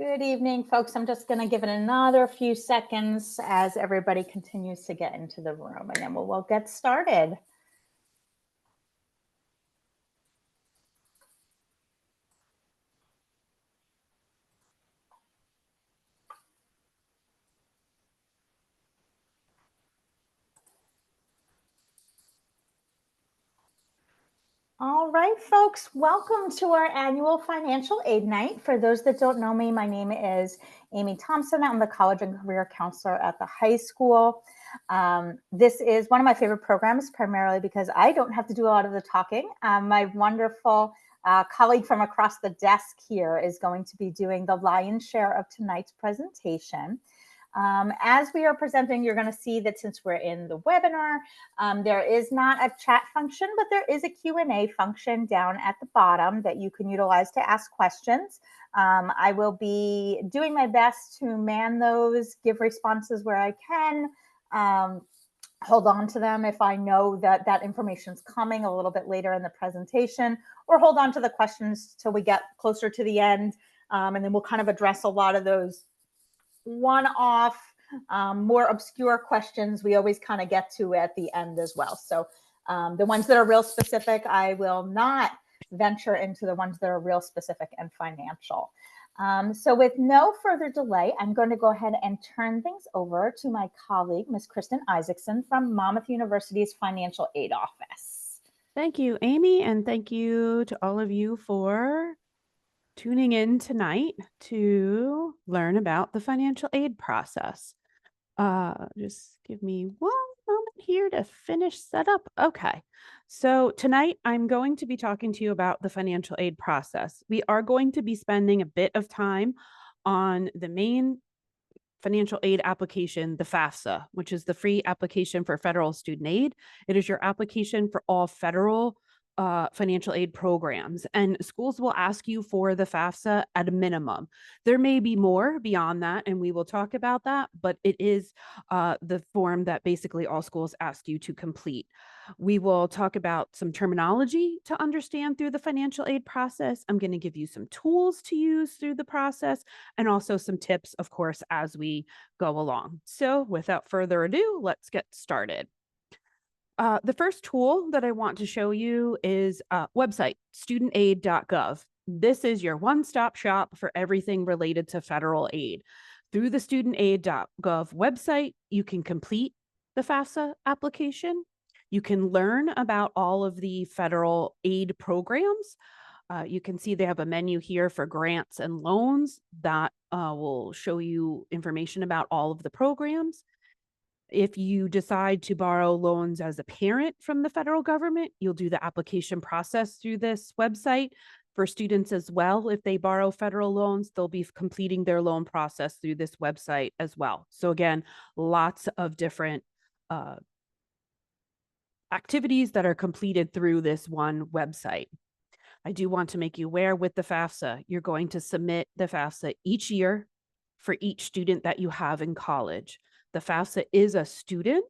Good evening, folks. I'm just going to give it another few seconds as everybody continues to get into the room, and then we'll get started. All right, folks, welcome to our annual financial aid night. For those that don't know me, my name is Amy Thompson. I'm the college and career counselor at the high school. This is one of my favorite programs, primarily because I don't have to do a lot of the talking. My wonderful colleague from across the desk here is going to be doing the lion's share of tonight's presentation. As we are presenting, you're going to see that since we're in the webinar, there is not a chat function, but there is a Q&A function down at the bottom that you can utilize to ask questions. I will be doing my best to man those, give responses where I can, hold on to them if I know that that information is coming a little bit later in the presentation, or hold on to the questions till we get closer to the end, and then we'll kind of address a lot of those one-off, more obscure questions we always kind of get to at the end as well. So the ones that are real specific, I will not venture into the ones that are real specific and financial. So with no further delay, I'm going to go ahead and turn things over to my colleague, Ms. Kristen Isaacson from Monmouth University's Financial Aid Office. Thank you, Amy, and thank you to all of you for tuning in tonight to learn about the financial aid process. Just give me one moment here to finish setup. Okay, so tonight I'm going to be talking to you about the financial aid process. We are going to be spending a bit of time on the main financial aid application, the FAFSA, which is the free application for federal student aid. It is your application for all federal financial aid programs, and schools will ask you for the FAFSA at a minimum. There may be more beyond that, and we will talk about that, but it is the form that basically all schools ask you to complete. We will talk about some terminology to understand through the financial aid process. I'm going to give you some tools to use through the process, and also some tips, of course, as we go along. So without further ado, let's get started. The first tool that I want to show you is website, studentaid.gov. This is your one-stop shop for everything related to federal aid. Through the studentaid.gov website, you can complete the FAFSA application. You can learn about all of the federal aid programs. You can see they have a menu here for grants and loans that will show you information about all of the programs. If you decide to borrow loans as a parent from the federal government, you'll do the application process through this website. For students as well, if they borrow federal loans, they'll be completing their loan process through this website as well. So again, lots of different activities that are completed through this one website. I do want to make you aware with the FAFSA, you're going to submit the FAFSA each year for each student that you have in college. The FAFSA is a student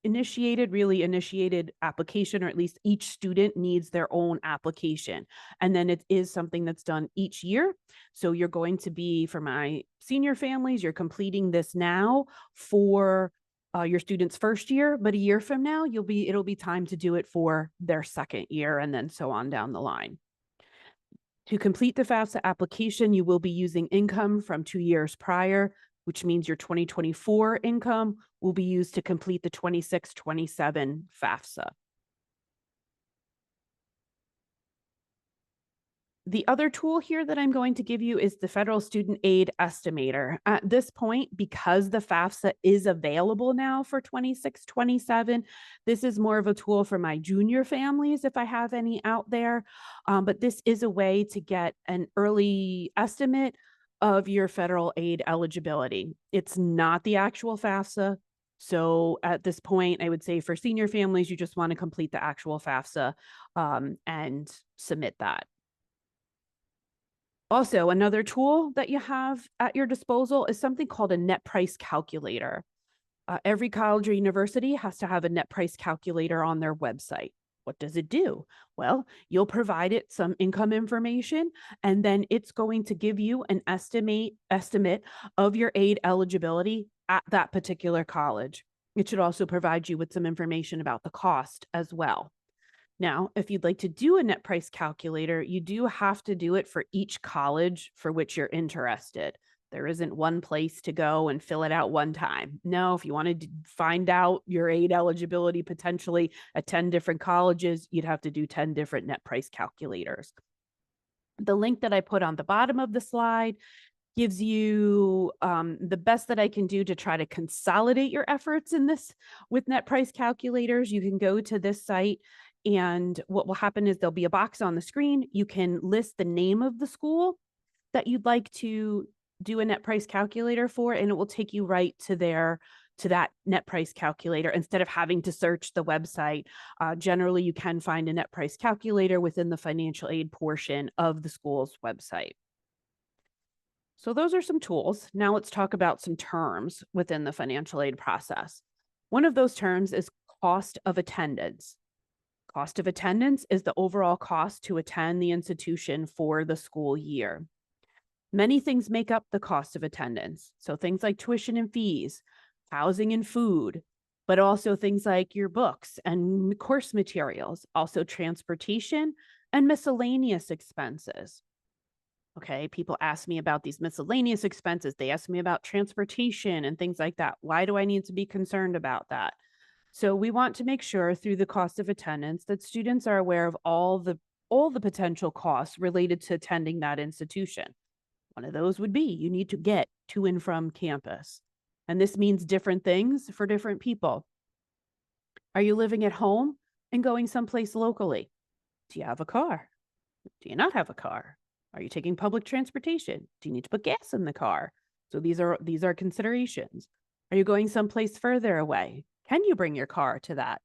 initiated application, or at least each student needs their own application. And then it is something that's done each year. So you're going to be, for my senior families, you're completing this now for your student's first year, but a year from now, it'll be time to do it for their second year, and then so on down the line. To complete the FAFSA application, you will be using income from 2 years prior, which means your 2024 income will be used to complete the 26-27 FAFSA. The other tool here that I'm going to give you is the Federal Student Aid Estimator. At this point, because the FAFSA is available now for 26-27, this is more of a tool for my junior families, if I have any out there. But this is a way to get an early estimate of your federal aid eligibility. It's not the actual FAFSA. So at this point, I would say for senior families, you just want to complete the actual FAFSA and submit that. Also, another tool that you have at your disposal is something called a net price calculator. Every college or university has to have a net price calculator on their website. What does it do? Well, you'll provide it some income information, and then it's going to give you an estimate of your aid eligibility at that particular college. It should also provide you with some information about the cost as well. Now, if you'd like to do a net price calculator, you do have to do it for each college for which you're interested. There isn't one place to go and fill it out one time. No, if you wanted to find out your aid eligibility potentially at 10 different colleges, you'd have to do 10 different net price calculators. The link that I put on the bottom of the slide gives you the best that I can do to try to consolidate your efforts in this with net price calculators. You can go to this site, and what will happen is there'll be a box on the screen. You can list the name of the school that you'd like to do a net price calculator for, and it will take you right to that net price calculator instead of having to search the website. Generally, you can find a net price calculator within the financial aid portion of the school's website. So those are some tools. Now let's talk about some terms within the financial aid process. One of those terms is cost of attendance. Cost of attendance is the overall cost to attend the institution for the school year. Many things make up the cost of attendance. So things like tuition and fees, housing and food, but also things like your books and course materials, also transportation and miscellaneous expenses. Okay, people ask me about these miscellaneous expenses. They ask me about transportation and things like that. Why do I need to be concerned about that? So we want to make sure through the cost of attendance that students are aware of all the potential costs related to attending that institution. One of those would be you need to get to and from campus. And this means different things for different people. Are you living at home and going someplace locally? Do you have a car? Do you not have a car? Are you taking public transportation? Do you need to put gas in the car? So these are considerations. Are you going someplace further away? Can you bring your car to that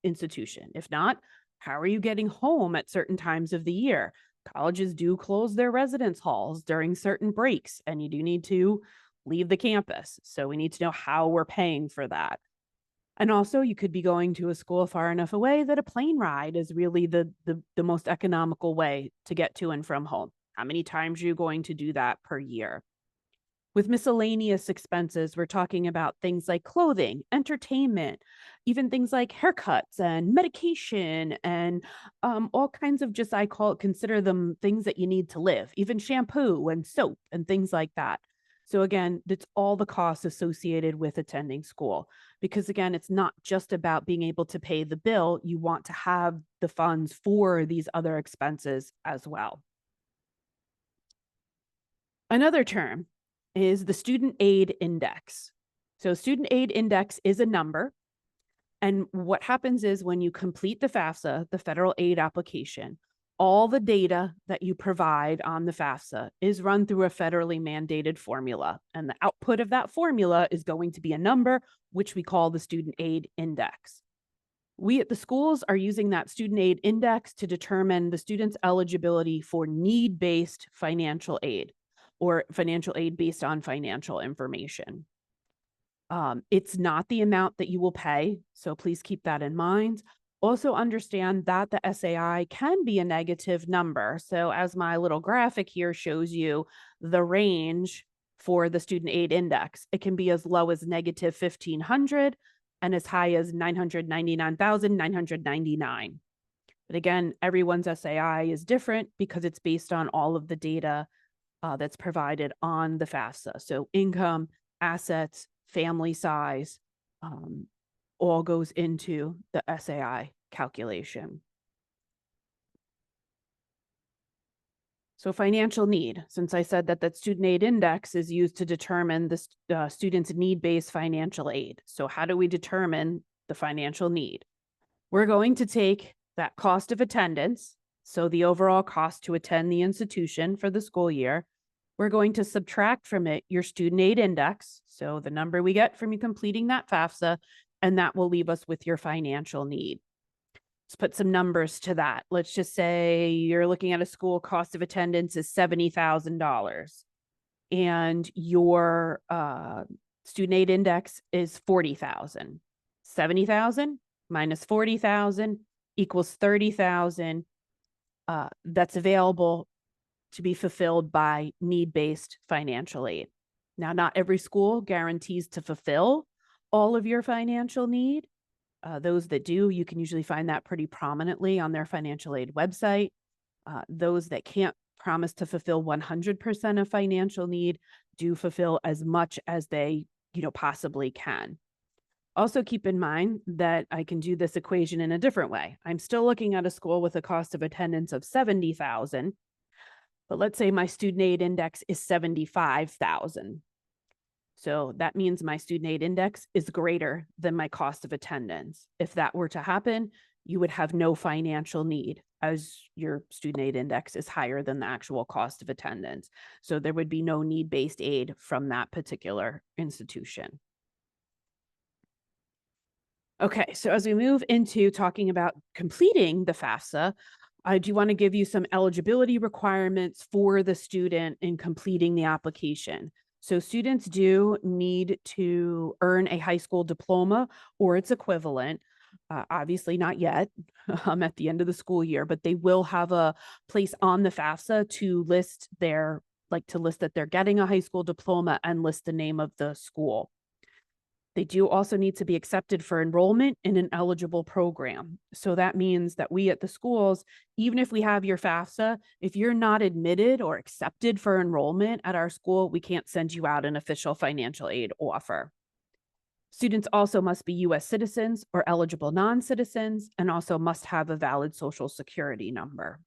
institution? If not, how are you getting home at certain times of the year? Colleges do close their residence halls during certain breaks, and you do need to leave the campus. So we need to know how we're paying for that. And also, you could be going to a school far enough away that a plane ride is really the most economical way to get to and from home. How many times are you going to do that per year? With miscellaneous expenses, we're talking about things like clothing, entertainment, even things like haircuts and medication and all kinds of consider them things that you need to live, even shampoo and soap and things like that. So again, that's all the costs associated with attending school. Because again, it's not just about being able to pay the bill. You want to have the funds for these other expenses as well. Another term is the student aid index. So student aid index is a number. And what happens is when you complete the FAFSA, the federal aid application, all the data that you provide on the FAFSA is run through a federally mandated formula. And the output of that formula is going to be a number, which we call the student aid index. We at the schools are using that student aid index to determine the student's eligibility for need-based financial aid or financial aid based on financial information. It's not the amount that you will pay, so please keep that in mind. Also understand that the SAI can be a negative number. So as my little graphic here shows you the range for the student aid index, it can be as low as negative 1,500 and as high as 999,999. But again, everyone's SAI is different because it's based on all of the data that's provided on the FAFSA. So income, assets, family size, all goes into the SAI calculation. So financial need, since I said that that student aid index is used to determine the student's need-based financial aid. So how do we determine the financial need? We're going to take that cost of attendance, so the overall cost to attend the institution for the school year. We're going to subtract from it your student aid index, so the number we get from you completing that FAFSA, and that will leave us with your financial need. Let's put some numbers to that. Let's just say you're looking at a school cost of attendance is $70,000 and your student aid index is 40,000. 70,000 minus 40,000 equals 30,000 that's available to be fulfilled by need-based financial aid. Now, not every school guarantees to fulfill all of your financial need. Those that do, you can usually find that pretty prominently on their financial aid website. Those that can't promise to fulfill 100% of financial need do fulfill as much as they, possibly can. Also keep in mind that I can do this equation in a different way. I'm still looking at a school with a cost of attendance of 70,000, but let's say my student aid index is 75,000. So that means my student aid index is greater than my cost of attendance. If that were to happen, you would have no financial need as your student aid index is higher than the actual cost of attendance. So there would be no need-based aid from that particular institution. Okay, so as we move into talking about completing the FAFSA, I do want to give you some eligibility requirements for the student in completing the application. So students do need to earn a high school diploma or its equivalent. Obviously not yet at the end of the school year, but they will have a place on the FAFSA to list that they're getting a high school diploma and list the name of the school. They do also need to be accepted for enrollment in an eligible program. So that means that we at the schools, even if we have your FAFSA, if you're not admitted or accepted for enrollment at our school, we can't send you out an official financial aid offer. Students also must be U.S. citizens or eligible non-citizens, and also must have a valid Social Security number.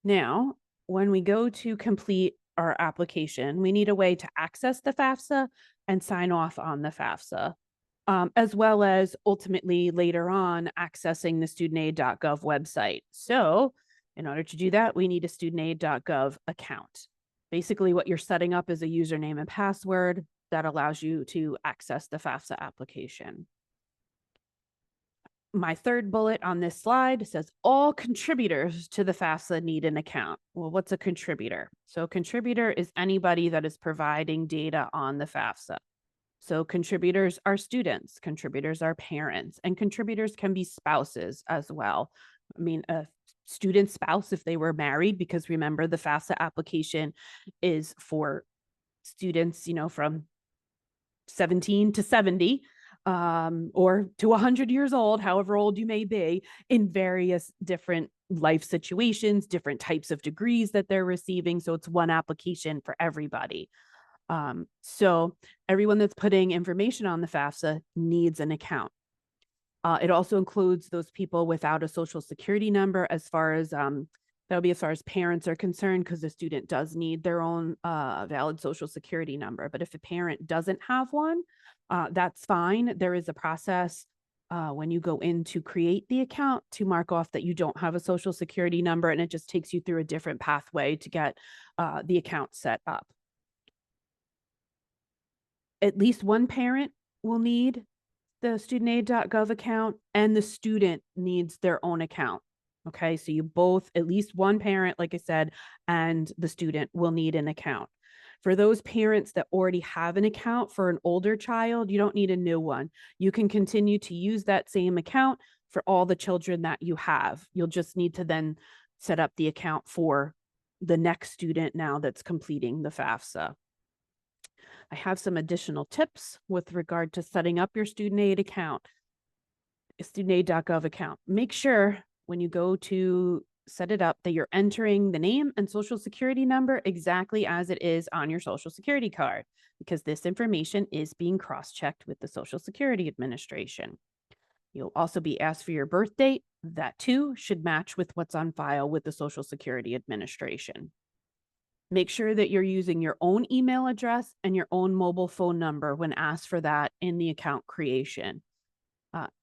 Now, when we go to complete our application, we need a way to access the FAFSA and sign off on the FAFSA, as well as ultimately later on accessing the studentaid.gov website. So in order to do that, we need a studentaid.gov account. Basically, what you're setting up is a username and password that allows you to access the FAFSA application. My third bullet on this slide says all contributors to the FAFSA need an account. Well, what's a contributor? So a contributor is anybody that is providing data on the FAFSA. So contributors are students, contributors are parents, and contributors can be spouses as well. I mean, a student spouse if they were married, because remember the FAFSA application is for students, from 17 to 70. Or to 100 years old, however old you may be, in various different life situations, different types of degrees that they're receiving. So it's one application for everybody. So everyone that's putting information on the FAFSA needs an account. It also includes those people without a Social Security number, as far as that'll be as far as parents are concerned, because the student does need their own valid Social Security number. But if a parent doesn't have one, that's fine. There is a process when you go in to create the account to mark off that you don't have a Social Security number, and it just takes you through a different pathway to get the account set up. At least one parent will need the studentaid.gov account, and the student needs their own account. Okay, so you both, at least one parent, like I said, and the student will need an account. For those parents that already have an account for an older child, you don't need a new one. You can continue to use that same account for all the children that you have. You'll just need to then set up the account for the next student now that's completing the FAFSA. I have some additional tips with regard to setting up your student aid account, a studentaid.gov account. Make sure when you go to set it up that you're entering the name and Social Security number exactly as it is on your Social Security card, because this information is being cross-checked with the Social Security Administration. You'll also be asked for your birth date. That too should match with what's on file with the Social Security Administration. Make sure that you're using your own email address and your own mobile phone number when asked for that in the account creation.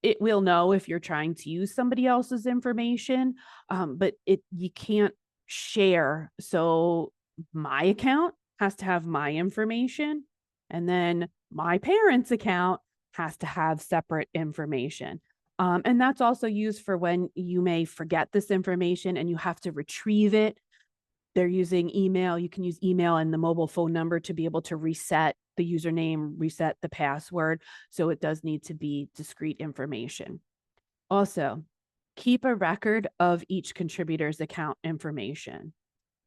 It will know if you're trying to use somebody else's information, but you can't share. So my account has to have my information, and then my parents' account has to have separate information. And that's also used for when you may forget this information and you have to retrieve it. They're using email. You can use email and the mobile phone number to be able to reset the username, reset the password. So it does need to be discrete information. Also, keep a record of each contributor's account information.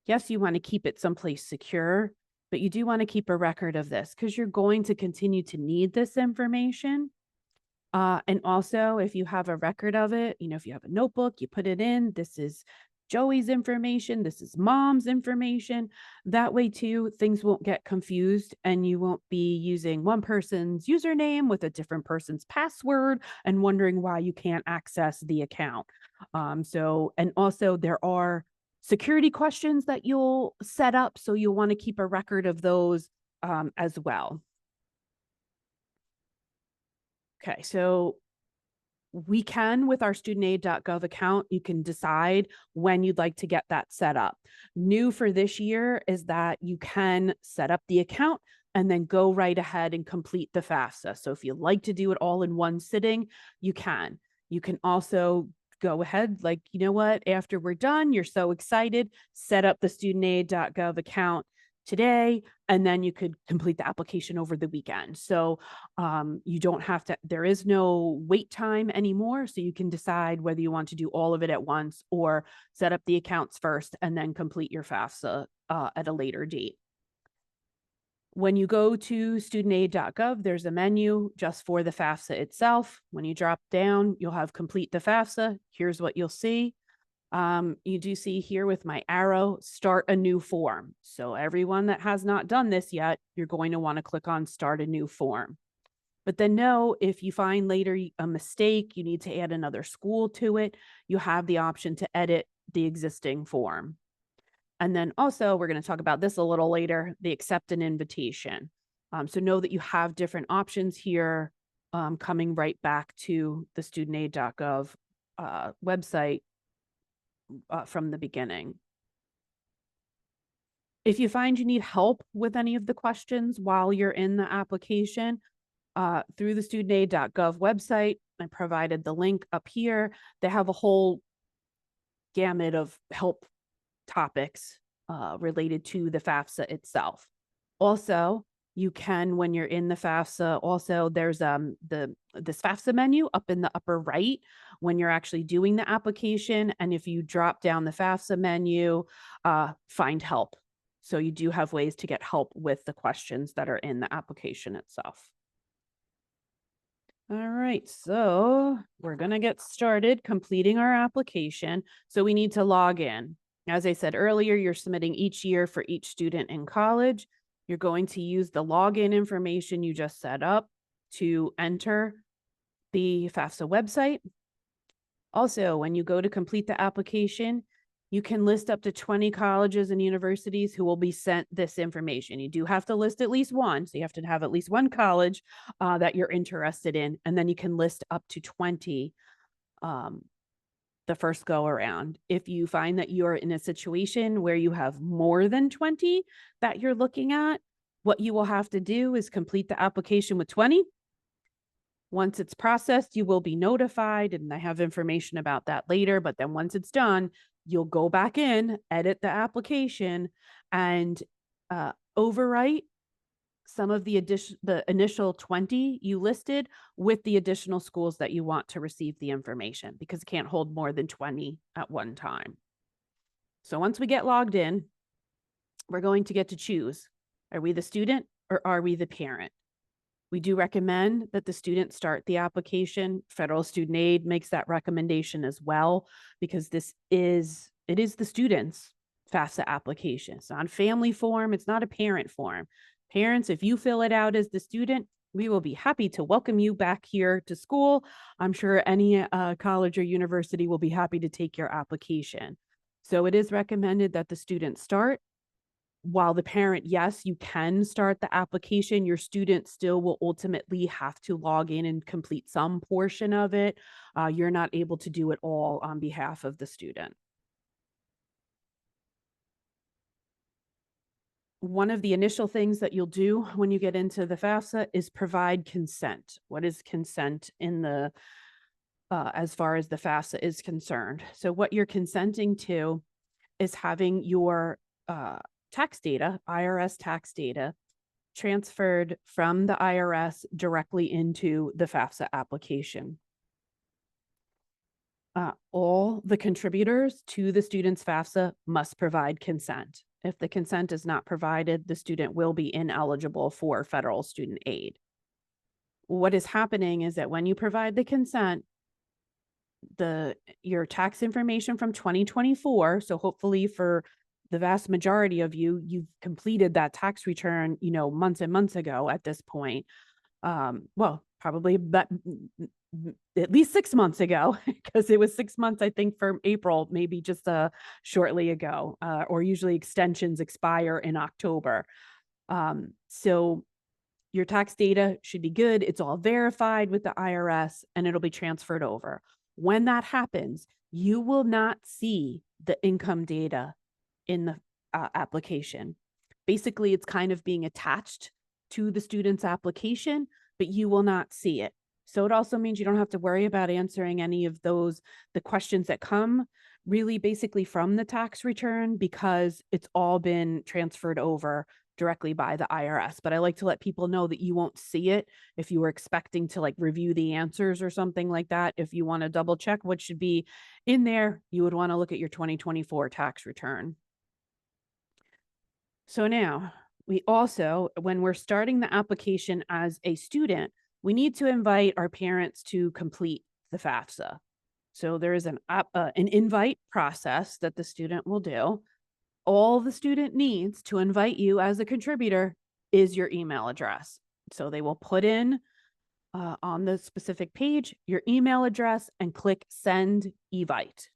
Yes, you want to keep it someplace secure, but you do want to keep a record of this because you're going to continue to need this information. And also, if you have a record of it, if you have a notebook, you put it in. This is Joey's information. This is mom's information. That way, too, things won't get confused and you won't be using one person's username with a different person's password and wondering why you can't access the account. And also, there are security questions that you'll set up. So you'll want to keep a record of those as well. Okay, so we can, with our studentaid.gov account, you can decide when you'd like to get that set up. New for this year is that you can set up the account and then go right ahead and complete the FAFSA. So if you'd like to do it all in one sitting, you can. You can also go ahead, like, you know what, after we're done, you're so excited, set up the studentaid.gov account today, and then you could complete the application over the weekend. So you don't have to, there is no wait time anymore. So you can decide whether you want to do all of it at once or set up the accounts first and then complete your FAFSA at a later date. When you go to studentaid.gov, there's a menu just for the FAFSA itself. When you drop down, you'll have complete the FAFSA. Here's what you'll see. You do see here with my arrow, start a new form. So everyone that has not done this yet, you're going to want to click on start a new form. But then know if you find later a mistake, you need to add another school to it, you have the option to edit the existing form. And then also, we're going to talk about this a little later, the accept an invitation. So know that you have different options here coming right back to the studentaid.gov website from the beginning. If you find you need help with any of the questions while you're in the application, through the studentaid.gov website, I provided the link up here. They have a whole gamut of help topics related to the FAFSA itself. Also, you can, when you're in the FAFSA, also there's this FAFSA menu up in the upper right when you're actually doing the application. And if you drop down the FAFSA menu, find help. So you do have ways to get help with the questions that are in the application itself. All right, so we're going to get started completing our application. So we need to log in. As I said earlier, you're submitting each year for each student in college. You're going to use the login information you just set up to enter the FAFSA website. Also, when you go to complete the application, you can list up to 20 colleges and universities who will be sent this information. You do have to list at least one. So you have to have at least one college that you're interested in. And then you can list up to 20 the first go around. If you find that you're in a situation where you have more than 20 that you're looking at, what you will have to do is complete the application with 20. Once it's processed, you will be notified, and I have information about that later. But then once it's done, you'll go back in, edit the application, and overwrite some of the initial 20 you listed with the additional schools that you want to receive the information, because it can't hold more than 20 at one time. So once we get logged in, we're going to get to choose. Are we the student or are we the parent? We do recommend that the student start the application. Federal Student Aid makes that recommendation as well, because it is the student's FAFSA application. It's not a family form. It's not a parent form. Parents, if you fill it out as the student, we will be happy to welcome you back here to school. I'm sure any college or university will be happy to take your application. So it is recommended that the student start. While the parent, yes, you can start the application, your student still will ultimately have to log in and complete some portion of it. You're not able to do it all on behalf of the student. One of the initial things that you'll do when you get into the FAFSA is provide consent. What is consent in the as far as the FAFSA is concerned? So what you're consenting to is having your tax data, IRS tax data, transferred from the IRS directly into the FAFSA application. All the contributors to the student's FAFSA must provide consent. If the consent is not provided, the student will be ineligible for federal student aid. What is happening is that when you provide the consent, your tax information from 2024, so hopefully for the vast majority of you, you've completed that tax return, months and months ago at this point. Well, probably, but at least 6 months ago, because it was 6 months, I think, from April, maybe just shortly ago, or usually extensions expire in October. So your tax data should be good. It's all verified with the IRS and it'll be transferred over. When that happens, you will not see the income data in the application. Basically, it's kind of being attached to the student's application, but you will not see it. So it also means you don't have to worry about answering any of the questions that come really basically from the tax return, because it's all been transferred over directly by the IRS. But I like to let people know that you won't see it if you were expecting to review the answers or something like that. If you want to double check what should be in there, you would want to look at your 2024 tax return. So now we also, when we're starting the application as a student, we need to invite our parents to complete the FAFSA. So there is an invite process that the student will do. All the student needs to invite you as a contributor is your email address. So they will put in on the specific page your email address and click send invite.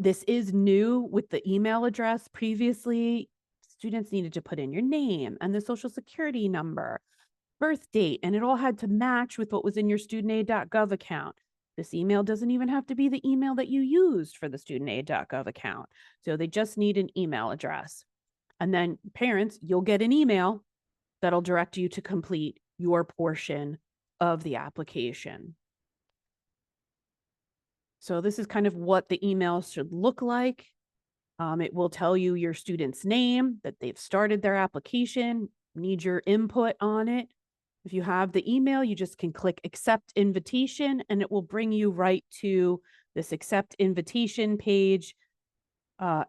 This is new with the email address. Previously, students needed to put in your name and the social security number, birth date, and it all had to match with what was in your studentaid.gov account. This email doesn't even have to be the email that you used for the studentaid.gov account. So they just need an email address. And then parents, you'll get an email that'll direct you to complete your portion of the application. So this is kind of what the email should look like. It will tell you your student's name, that they've started their application, need your input on it. If you have the email, you just can click accept invitation and it will bring you right to this accept invitation page,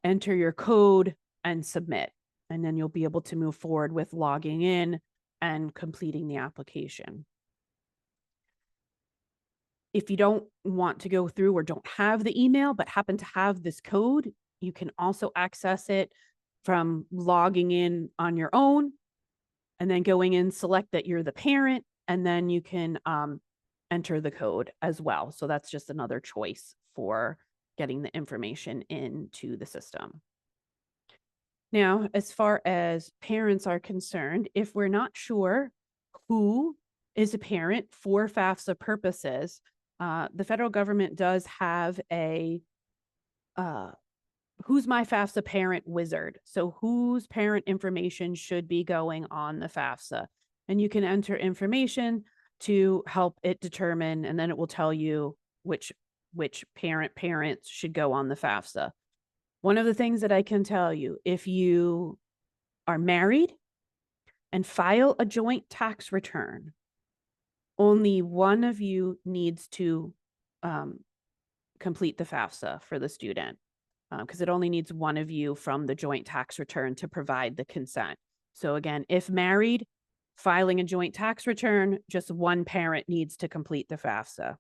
enter your code and submit. And then you'll be able to move forward with logging in and completing the application. If you don't want to go through or don't have the email, but happen to have this code, you can also access it from logging in on your own and then going in, select that you're the parent, and then you can enter the code as well. So that's just another choice for getting the information into the system. Now, as far as parents are concerned, if we're not sure who is a parent for FAFSA purposes, the federal government does have a who's my FAFSA parent wizard. So whose parent information should be going on the FAFSA. And you can enter information to help it determine, and then it will tell you which parents should go on the FAFSA. One of the things that I can tell you, if you are married and file a joint tax return, only one of you needs to complete the FAFSA for the student, because it only needs one of you from the joint tax return to provide the consent. So again, if married, filing a joint tax return, just one parent needs to complete the FAFSA.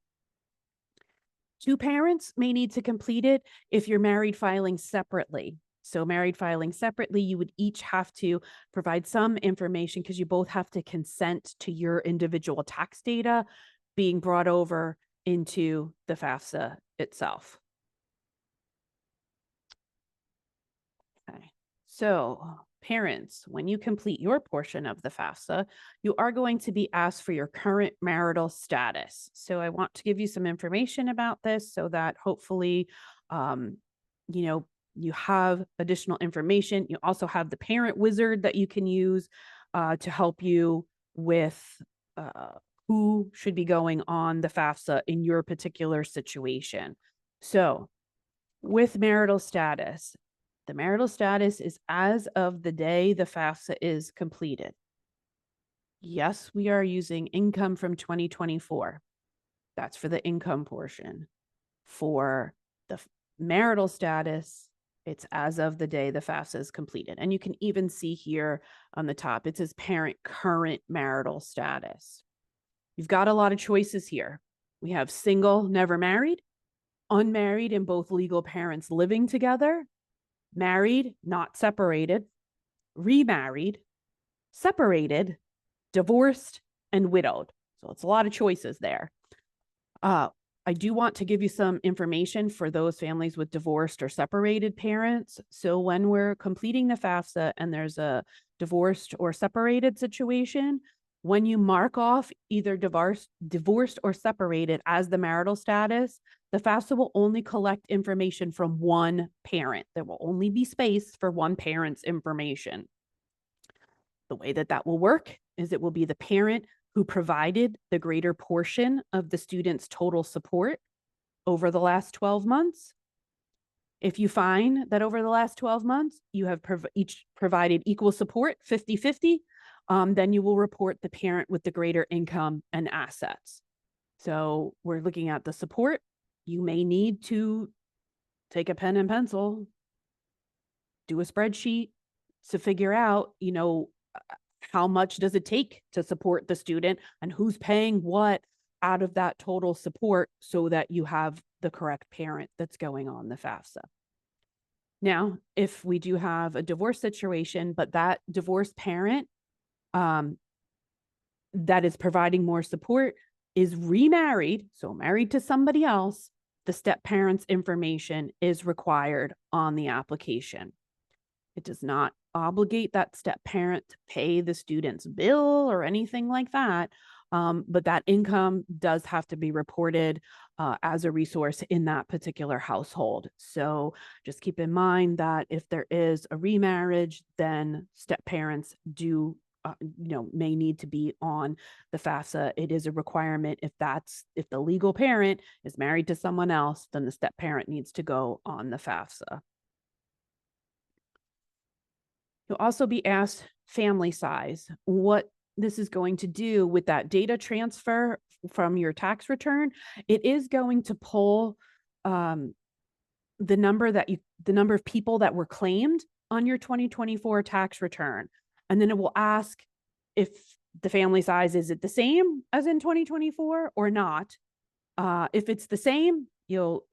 Two parents may need to complete it if you're married filing separately. So married filing separately, you would each have to provide some information because you both have to consent to your individual tax data being brought over into the FAFSA itself. Okay. So parents, when you complete your portion of the FAFSA, you are going to be asked for your current marital status. So I want to give you some information about this so that hopefully, you have additional information. You also have the parent wizard that you can use to help you with who should be going on the FAFSA in your particular situation. So with marital status, The marital status is as of the day the FAFSA is completed. Yes, we are using income from 2024. That's for the income portion. For the marital status, it's as of the day the FAFSA is completed. And you can even see here on the top, it says parent current marital status. You've got a lot of choices here. We have single, never married, unmarried, and both legal parents living together, married, not separated, remarried, separated, divorced, and widowed. So it's a lot of choices there. I do want to give you some information for those families with divorced or separated parents. So when we're completing the FAFSA and there's a divorced or separated situation, when you mark off either divorced or separated as the marital status, the FAFSA will only collect information from one parent. There will only be space for one parent's information. The way that that will work is it will be the parent who provided the greater portion of the student's total support over the last 12 months. If you find that over the last 12 months, you have each provided equal support, 50-50, then you will report the parent with the greater income and assets. So we're looking at the support. You may need to take a pen and pencil, do a spreadsheet to figure out, how much does it take to support the student and who's paying what out of that total support so that you have the correct parent that's going on the FAFSA. Now, if we do have a divorce situation, but that divorced parent that is providing more support is remarried, so married to somebody else, the step parent's information is required on the application. It does not obligate that step parent to pay the student's bill or anything like that. But that income does have to be reported as a resource in that particular household. So just keep in mind that if there is a remarriage, then step parents do may need to be on the FAFSA. It is a requirement. If the legal parent is married to someone else, then the step parent needs to go on the FAFSA. You'll also be asked family size, what this is going to do with that data transfer from your tax return. It is going to pull the number of people that were claimed on your 2024 tax return. And then it will ask if the family size, is it the same as in 2024 or not? If it's the same, you'll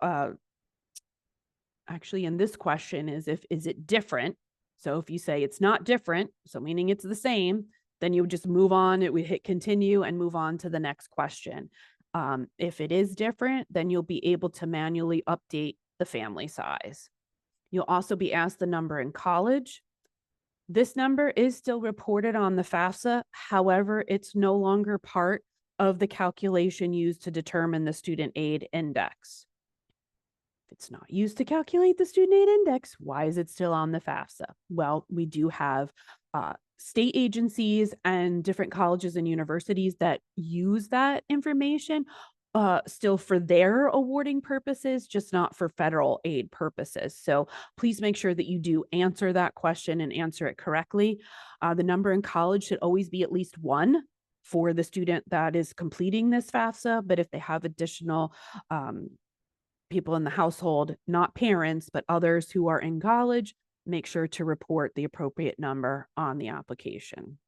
actually in this question is it different? So if you say it's not different, so meaning it's the same, then you would just move on. It would hit continue and move on to the next question. If it is different, then you'll be able to manually update the family size. You'll also be asked the number in college. This number is still reported on the FAFSA. However, it's no longer part of the calculation used to determine the student aid index. If it's not used to calculate the student aid index, why is it still on the FAFSA? Well, we do have state agencies and different colleges and universities that use that information still for their awarding purposes, just not for federal aid purposes. So please make sure that you do answer that question and answer it correctly. The number in college should always be at least 1 for the student that is completing this FAFSA, but if they have additional people in the household, not parents, but others who are in college, make sure to report the appropriate number on the application.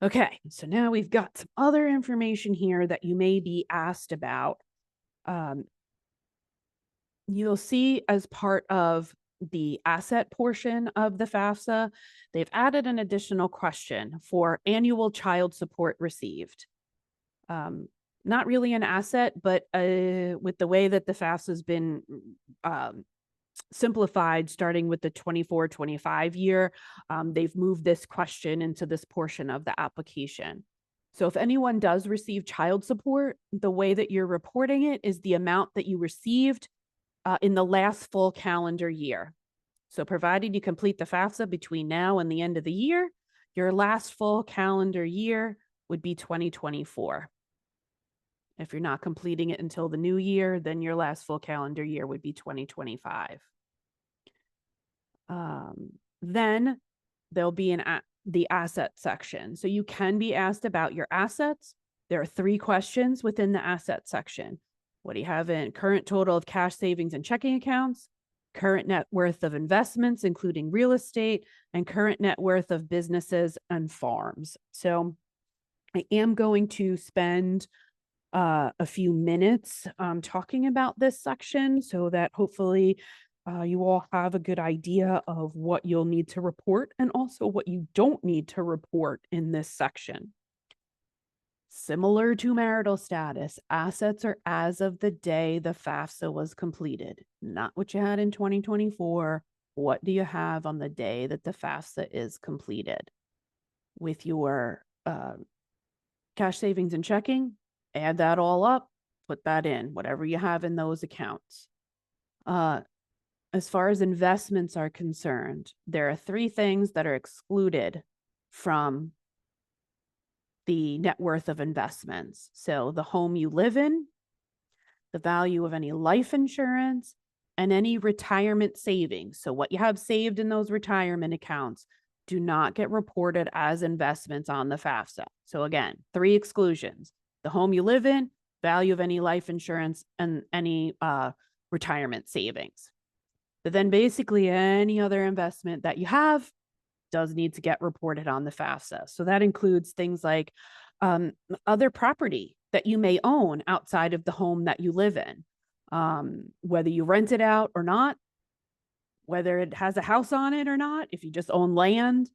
Okay, so now we've got some other information here that you may be asked about. You'll see as part of the asset portion of the FAFSA, they've added an additional question for annual child support received. Not really an asset, but with the way that the FAFSA has been simplified, starting with the 24-25 year, they've moved this question into this portion of the application. So if anyone does receive child support, the way that you're reporting it is the amount that you received in the last full calendar year. So provided you complete the FAFSA between now and the end of the year, your last full calendar year would be 2024. If you're not completing it until the new year, then your last full calendar year would be 2025. Then there'll be the asset section. So you can be asked about your assets. There are 3 questions within the asset section. What do you have in current total of cash, savings, and checking accounts? Current net worth of investments, including real estate, and current net worth of businesses and farms. So I am going to spend a few minutes talking about this section so that hopefully you all have a good idea of what you'll need to report and also what you don't need to report in this section. Similar to marital status, assets are as of the day the FAFSA was completed, not what you had in 2024. What do you have on the day that the FAFSA is completed? With your cash, savings, and checking, add that all up, put that in, whatever you have in those accounts. As far as investments are concerned, there are 3 things that are excluded from the net worth of investments. So the home you live in, the value of any life insurance, and any retirement savings. So what you have saved in those retirement accounts do not get reported as investments on the FAFSA. So again, 3 exclusions: the home you live in, value of any life insurance, and any retirement savings. But then basically any other investment that you have does need to get reported on the FAFSA. So that includes things like other property that you may own outside of the home that you live in, whether you rent it out or not, whether it has a house on it or not, if you just own land,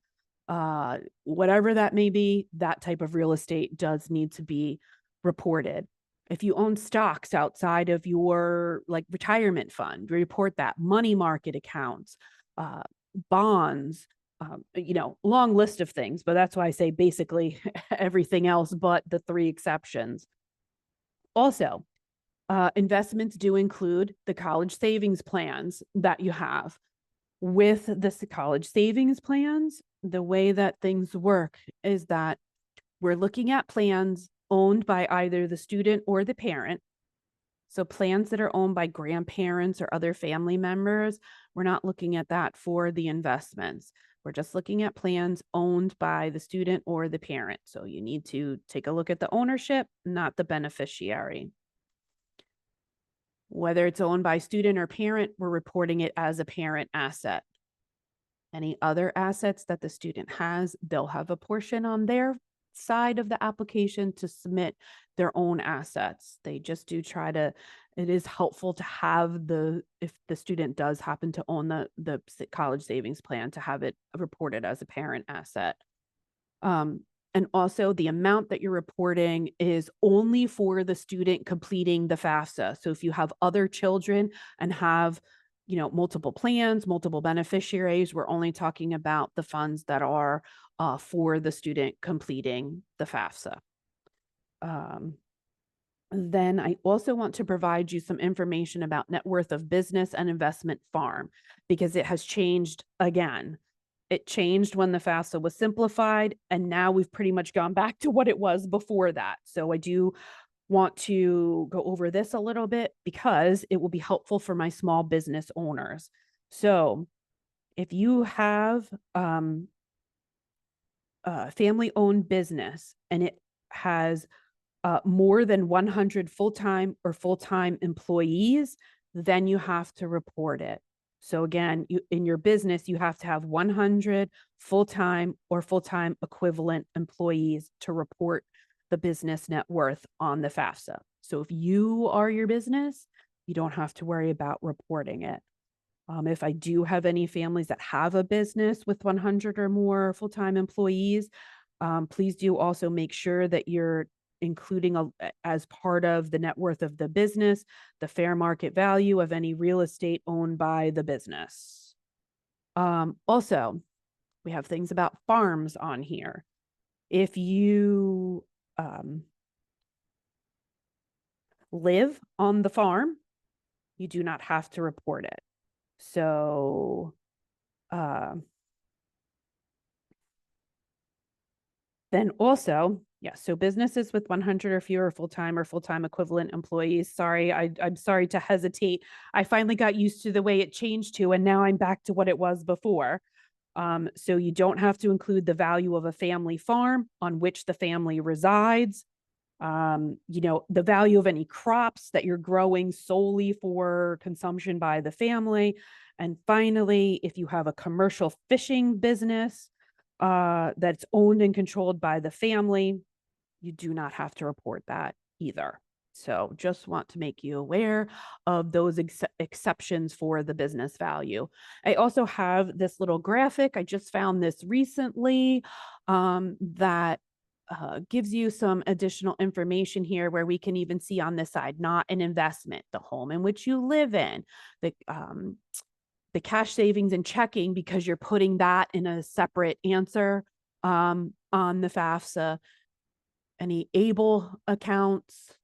whatever that may be, that type of real estate does need to be reported. If you own stocks outside of your like retirement fund, report that. Money market accounts, bonds, long list of things, but that's why I say basically everything else but the 3 exceptions. Also, investments do include the college savings plans that you have. With the college savings plans, the way that things work is that we're looking at plans owned by either the student or the parent. So plans that are owned by grandparents or other family members, we're not looking at that for the investments. We're just looking at plans owned by the student or the parent. So you need to take a look at the ownership, not the beneficiary. Whether it's owned by student or parent, we're reporting it as a parent asset. Any other assets that the student has, they'll have a portion on their side of the application to submit their own assets. They just do try to, it is helpful to have if the student does happen to own the college savings plan, to have it reported as a parent asset. And also the amount that you're reporting is only for the student completing the FAFSA. So if you have other children and have, multiple plans, multiple beneficiaries, we're only talking about the funds that are for the student completing the FAFSA. Then I also want to provide you some information about net worth of business and investment farm, because it has changed again. It changed when the FAFSA was simplified, and now we've pretty much gone back to what it was before that. So I do want to go over this a little bit because it will be helpful for my small business owners. So if you have a family-owned business and it has more than 100 full-time or full-time employees, then you have to report it. So again, in your business, you have to have 100 full-time or full-time equivalent employees to report the business net worth on the FAFSA. So if you are your business, you don't have to worry about reporting it. If I do have any families that have a business with 100 or more full-time employees, please do also make sure that you're including as part of the net worth of the business, the fair market value of any real estate owned by the business. Also, we have things about farms on here. If you live on the farm, you do not have to report it. So then also, Yeah, so businesses with 100 or fewer full-time or full-time equivalent employees. Sorry, I'm sorry to hesitate. I finally got used to the way it changed to, and now I'm back to what it was before. So you don't have to include the value of a family farm on which the family resides. The value of any crops that you're growing solely for consumption by the family. And finally, if you have a commercial fishing business that's owned and controlled by the family, you do not have to report that either. So just want to make you aware of those exceptions for the business value. I also have this little graphic. I just found this recently that gives you some additional information here where we can even see on this side, not an investment, the home in which you live in, the cash savings and checking, because you're putting that in a separate answer on the FAFSA, any ABLE accounts,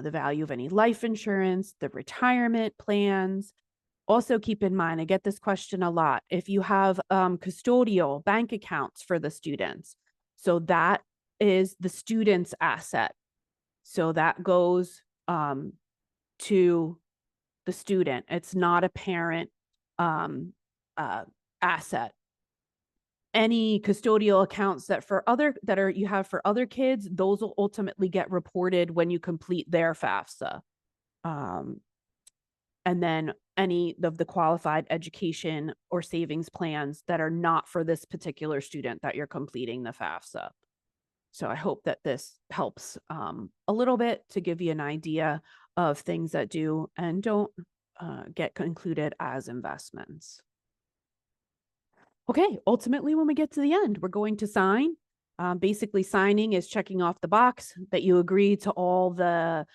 the value of any life insurance, the retirement plans. Also keep in mind, I get this question a lot, if you have custodial bank accounts for the students. So that is the student's asset. So that goes to the student. It's not a parent asset. Any custodial accounts that you have for other kids, those will ultimately get reported when you complete their FAFSA. And then any of the qualified education or savings plans that are not for this particular student that you're completing the FAFSA. So I hope that this helps a little bit to give you an idea of things that do and don't get included as investments. Okay, ultimately, when we get to the end, we're going to sign. Basically, signing is checking off the box that you agree to all the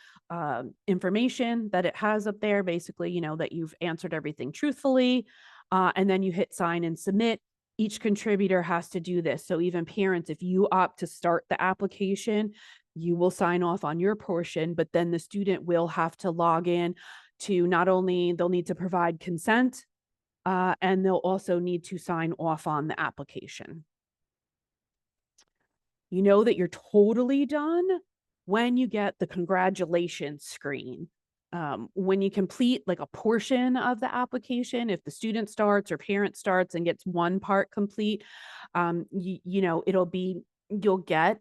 information that it has up there. Basically, that you've answered everything truthfully. And then you hit sign and submit. Each contributor has to do this. So even parents, if you opt to start the application, you will sign off on your portion, but then the student will have to log in to not only they'll need to provide consent, and they'll also need to sign off on the application. You know that you're totally done when you get the congratulations screen. When you complete like a portion of the application, if the student starts or parent starts and gets one part complete, you'll get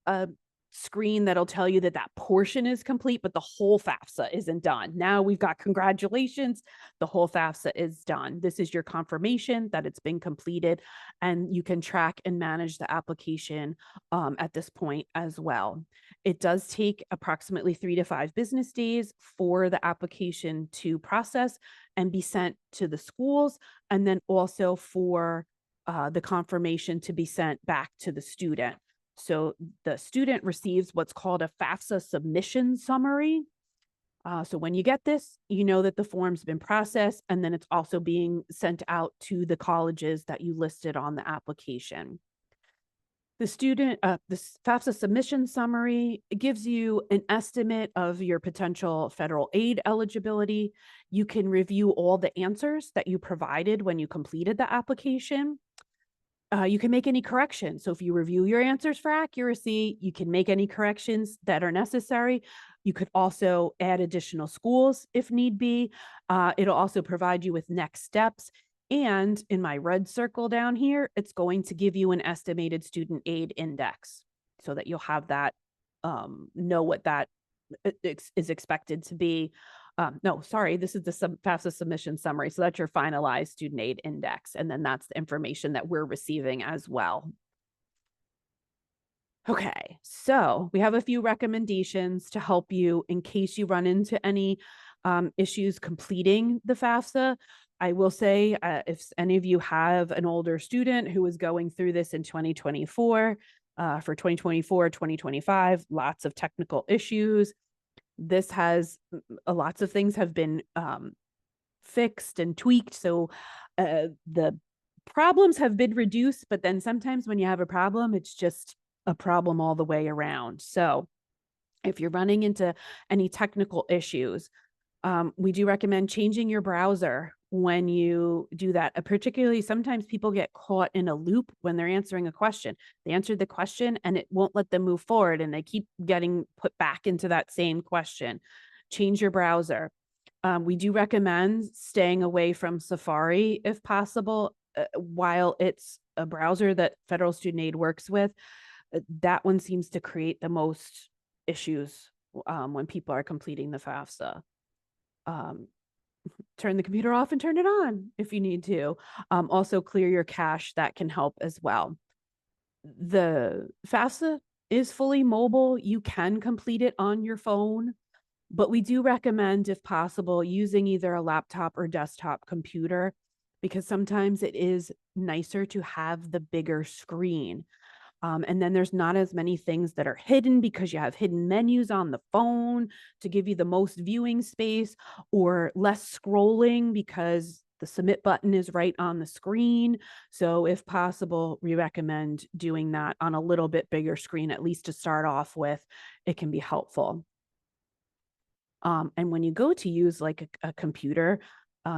a screen that'll tell you that portion is complete, but the whole FAFSA isn't done. Now we've got congratulations, the whole FAFSA is done. This is your confirmation that it's been completed, and you can track and manage the application at this point as well. It does take approximately 3 to 5 business days for the application to process and be sent to the schools, and then also for the confirmation to be sent back to the student. So the student receives what's called a FAFSA submission summary. So when you get this, you know that the form's been processed, and then it's also being sent out to the colleges that you listed on the application. This FAFSA submission summary gives you an estimate of your potential federal aid eligibility. You can review all the answers that you provided when you completed the application. You can make any corrections. So if you review your answers for accuracy, you can make any corrections that are necessary. You could also add additional schools if need be. It'll also provide you with next steps. And in my red circle down here, it's going to give you an estimated student aid index so that you'll have that, know what that is expected to be. No, sorry, this is the FAFSA submission summary. So that's your finalized student aid index. And then that's the information that we're receiving as well. Okay, so we have a few recommendations to help you in case you run into any issues completing the FAFSA. I will say, if any of you have an older student who is going through this in 2024, for 2024, 2025, lots of technical issues. This has lots of things have been fixed and tweaked. So the problems have been reduced, but then sometimes when you have a problem, it's just a problem all the way around. So if you're running into any technical issues, we do recommend changing your browser when you do that. Particularly, sometimes people get caught in a loop when they're answering a question. They answered the question and it won't let them move forward, and they keep getting put back into that same question. Change your browser. We do recommend staying away from Safari if possible. While it's a browser that Federal Student Aid works with, that one seems to create the most issues when people are completing the FAFSA. Turn the computer off and turn it on if you need to. Also clear your cache, that can help as well. The FAFSA is fully mobile. You can complete it on your phone, but we do recommend, if possible, using either a laptop or desktop computer, because sometimes it is nicer to have the bigger screen. And then there's not as many things that are hidden because you have hidden menus on the phone to give you the most viewing space, or less scrolling because the submit button is right on the screen. So if possible, we recommend doing that on a little bit bigger screen, at least to start off with. It can be helpful. And when you go to use like a computer,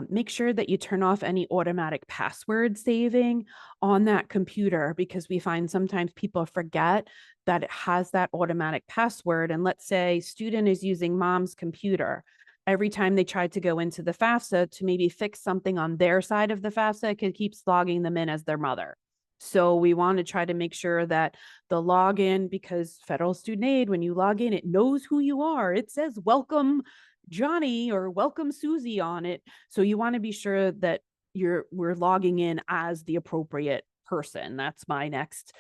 make sure that you turn off any automatic password saving on that computer, because we find sometimes people forget that it has that automatic password. And let's say student is using mom's computer. Every time they try to go into the FAFSA to maybe fix something on their side of the FAFSA, it keeps logging them in as their mother. So we want to try to make sure that the login, because Federal Student Aid, when you log in, it knows who you are. It says welcome Johnny or welcome Susie on it. So you want to be sure that we're logging in as the appropriate person. That's my next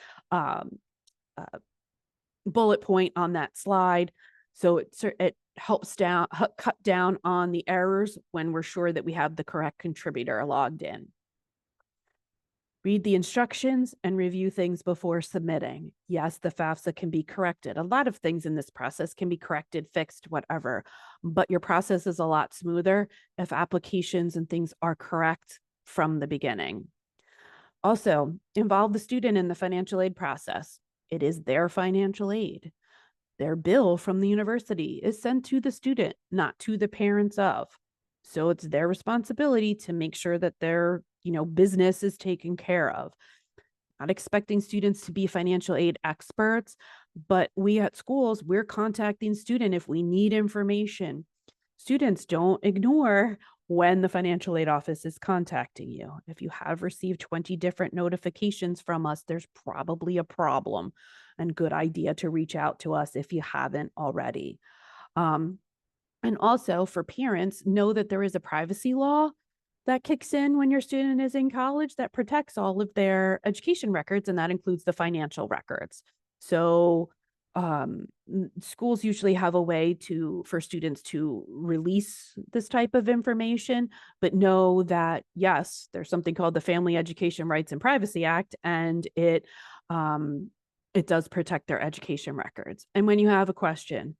bullet point on that slide. So it helps cut down on the errors when we're sure that we have the correct contributor logged in. Read the instructions and review things before submitting. Yes, the FAFSA can be corrected. A lot of things in this process can be corrected, fixed, whatever, but your process is a lot smoother if applications and things are correct from the beginning. Also, involve the student in the financial aid process. It is their financial aid. Their bill from the university is sent to the student, not to the parents of. So it's their responsibility to make sure that their business is taken care of. Not expecting students to be financial aid experts, but we at schools, we're contacting student if we need information. Students, don't ignore when the financial aid office is contacting you. If you have received 20 different notifications from us, there's probably a problem, and good idea to reach out to us if you haven't already. And also for parents, know that there is a privacy law that kicks in when your student is in college that protects all of their education records, and that includes the financial records. So schools usually have a way for students to release this type of information, but know that, yes, there's something called the Family Education Rights and Privacy Act, and it does protect their education records. And when you have a question,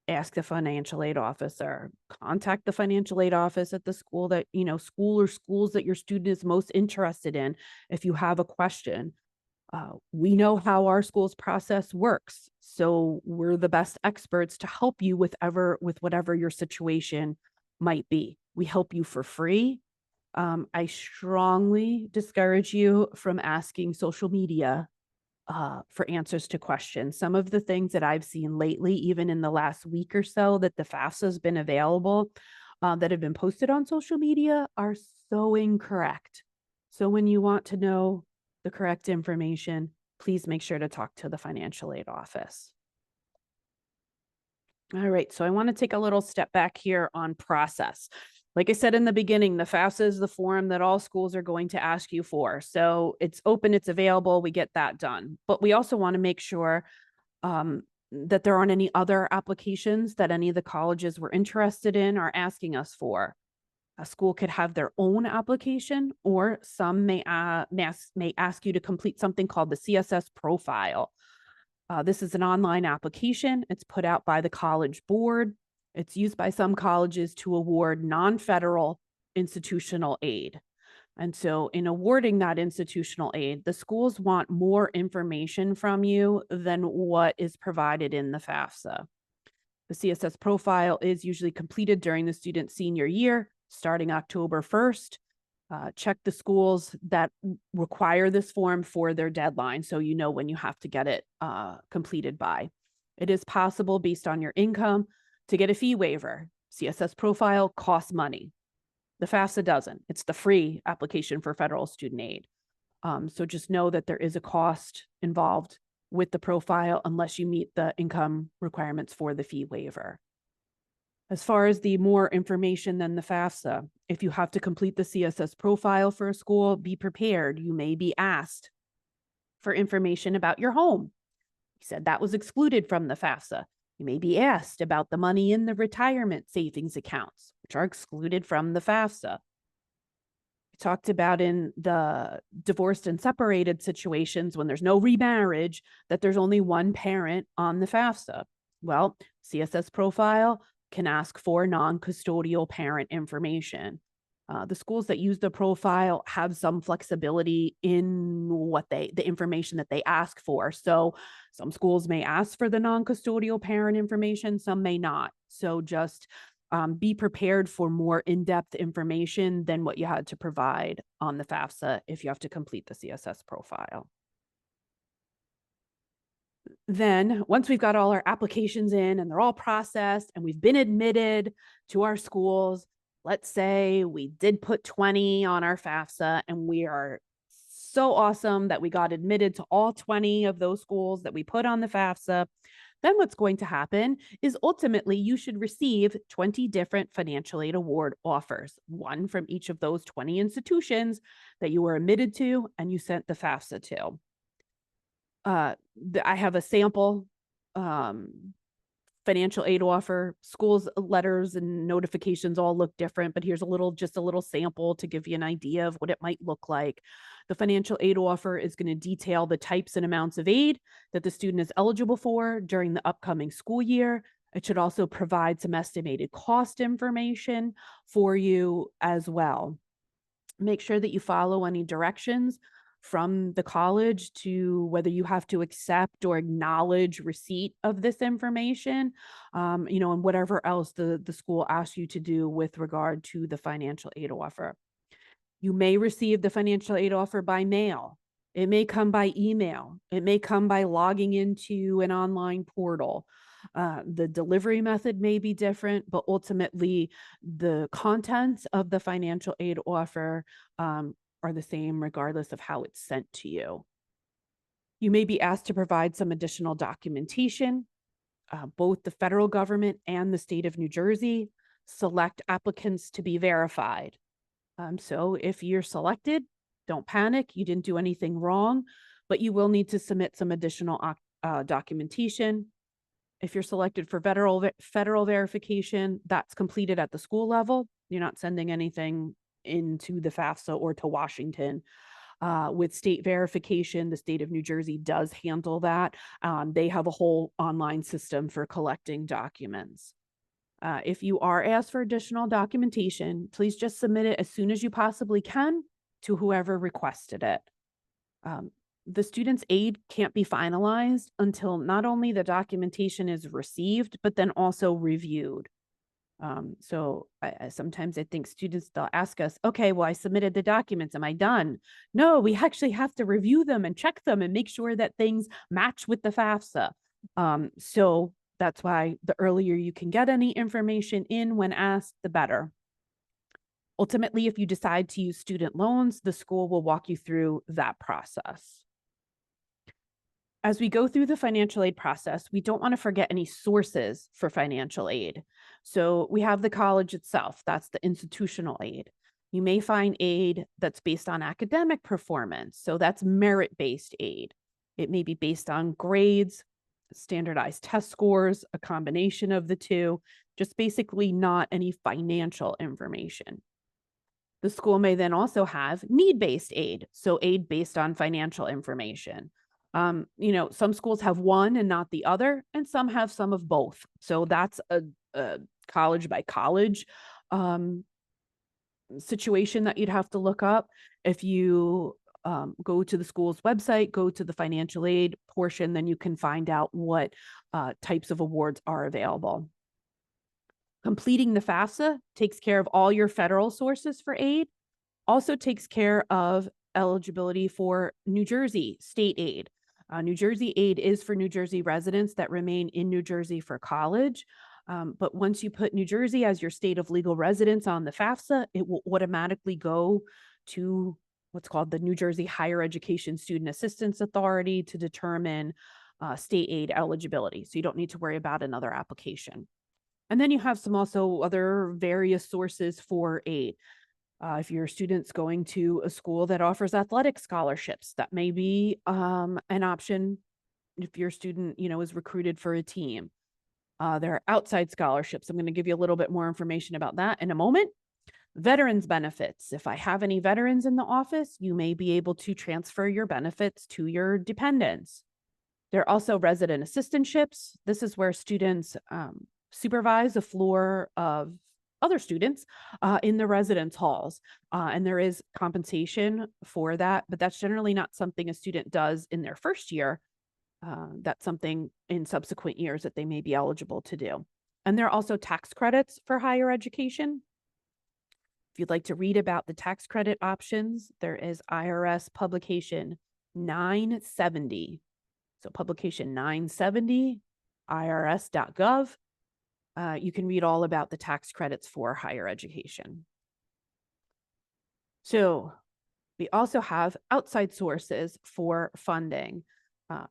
ask the financial aid officer, contact the financial aid office at the school that, school or schools that your student is most interested in. If you have a question, we know how our school's process works. So we're the best experts to help you with whatever your situation might be. We help you for free. I strongly discourage you from asking social media for answers to questions. Some of the things that I've seen lately, even in the last week or so, that the FAFSA has been available, that have been posted on social media, are so incorrect. So when you want to know the correct information, please make sure to talk to the financial aid office. All right, so I want to take a little step back here on process. Like I said in the beginning, the FAFSA is the form that all schools are going to ask you for. So it's open, it's available, we get that done. But we also want to make sure that there aren't any other applications that any of the colleges we're interested in are asking us for. A school could have their own application, or some may ask you to complete something called the CSS profile. This is an online application. It's put out by the college board. It's used by some colleges to award non-federal institutional aid. And so in awarding that institutional aid, the schools want more information from you than what is provided in the FAFSA. The CSS profile is usually completed during the student's senior year. starting October 1st. Check the schools that require this form for their deadline so you know when you have to get it completed by. It is possible, based on your income, to get a fee waiver. CSS profile costs money. The FAFSA doesn't. It's the free application for federal student aid. So just know that there is a cost involved with the profile unless you meet the income requirements for the fee waiver. As far as the more information than the FAFSA, if you have to complete the CSS profile for a school, be prepared. You may be asked for information about your home. You said that was excluded from the FAFSA. You may be asked about the money in the retirement savings accounts, which are excluded from the FAFSA. We talked about in the divorced and separated situations when there's no remarriage, that there's only one parent on the FAFSA. Well, CSS profile can ask for non-custodial parent information. The schools that use the profile have some flexibility in the information that they ask for. So some schools may ask for the non-custodial parent information, some may not. So just be prepared for more in-depth information than what you had to provide on the FAFSA if you have to complete the CSS profile. Then once we've got all our applications in and they're all processed and we've been admitted to our schools, let's say we did put 20 on our FAFSA and we are so awesome that we got admitted to all 20 of those schools that we put on the FAFSA. Then what's going to happen is ultimately you should receive 20 different financial aid award offers, one from each of those 20 institutions that you were admitted to and you sent the FAFSA to. I have a sample financial aid offer. Schools letters and notifications all look different, but here's just a little sample to give you an idea of what it might look like. The financial aid offer is going to detail the types and amounts of aid that the student is eligible for during the upcoming school year. It should also provide some estimated cost information for you as well. Make sure that you follow any directions from the college to whether you have to accept or acknowledge receipt of this information, and whatever else the school asks you to do with regard to the financial aid offer. You may receive the financial aid offer by mail. It may come by email. It may come by logging into an online portal. The delivery method may be different, but ultimately the contents of the financial aid offer are the same regardless of how it's sent to you. You may be asked to provide some additional documentation. Both the federal government and the state of New Jersey select applicants to be verified. So if you're selected, don't panic. You didn't do anything wrong, but you will need to submit some additional documentation. If you're selected for federal verification, that's completed at the school level. You're not sending anything into the FAFSA or to Washington. With state verification, the state of New Jersey does handle that. They have a whole online system for collecting documents. If you are asked for additional documentation, please just submit it as soon as you possibly can to whoever requested it. The student's aid can't be finalized until not only the documentation is received, but then also reviewed. So sometimes I think students, they'll ask us, okay, well, I submitted the documents. Am I done? No, we actually have to review them and check them and make sure that things match with the FAFSA. So that's why the earlier you can get any information in when asked, the better. Ultimately, if you decide to use student loans, the school will walk you through that process. As we go through the financial aid process, we don't want to forget any sources for financial aid. So we have the college itself, that's the institutional aid. You may find aid that's based on academic performance, so that's merit-based aid. It may be based on grades, standardized test scores, a combination of the two, just basically not any financial information. The school may then also have need-based aid, so aid based on financial information. Some schools have one and not the other, and some have some of both. So that's a college by college situation that you'd have to look up. If you go to the school's website, go to the financial aid portion, then you can find out what types of awards are available. Completing the FAFSA takes care of all your federal sources for aid, also takes care of eligibility for New Jersey state aid. New Jersey aid is for New Jersey residents that remain in New Jersey for college. But once you put New Jersey as your state of legal residence on the FAFSA, it will automatically go to what's called the New Jersey Higher Education Student Assistance Authority to determine state aid eligibility. So you don't need to worry about another application. And then you have some also other various sources for aid. If your student's going to a school that offers athletic scholarships, that may be an option if your student, is recruited for a team. There are outside scholarships. I'm going to give you a little bit more information about that in a moment. Veterans benefits. If I have any veterans in the office, you may be able to transfer your benefits to your dependents. There are also resident assistantships. This is where students supervise the floor of other students in the residence halls. And there is compensation for that, but that's generally not something a student does in their first year. That's something in subsequent years that they may be eligible to do. And there are also tax credits for higher education. If you'd like to read about the tax credit options, there is IRS publication 970. So publication 970, irs.gov. You can read all about the tax credits for higher education. So we also have outside sources for funding.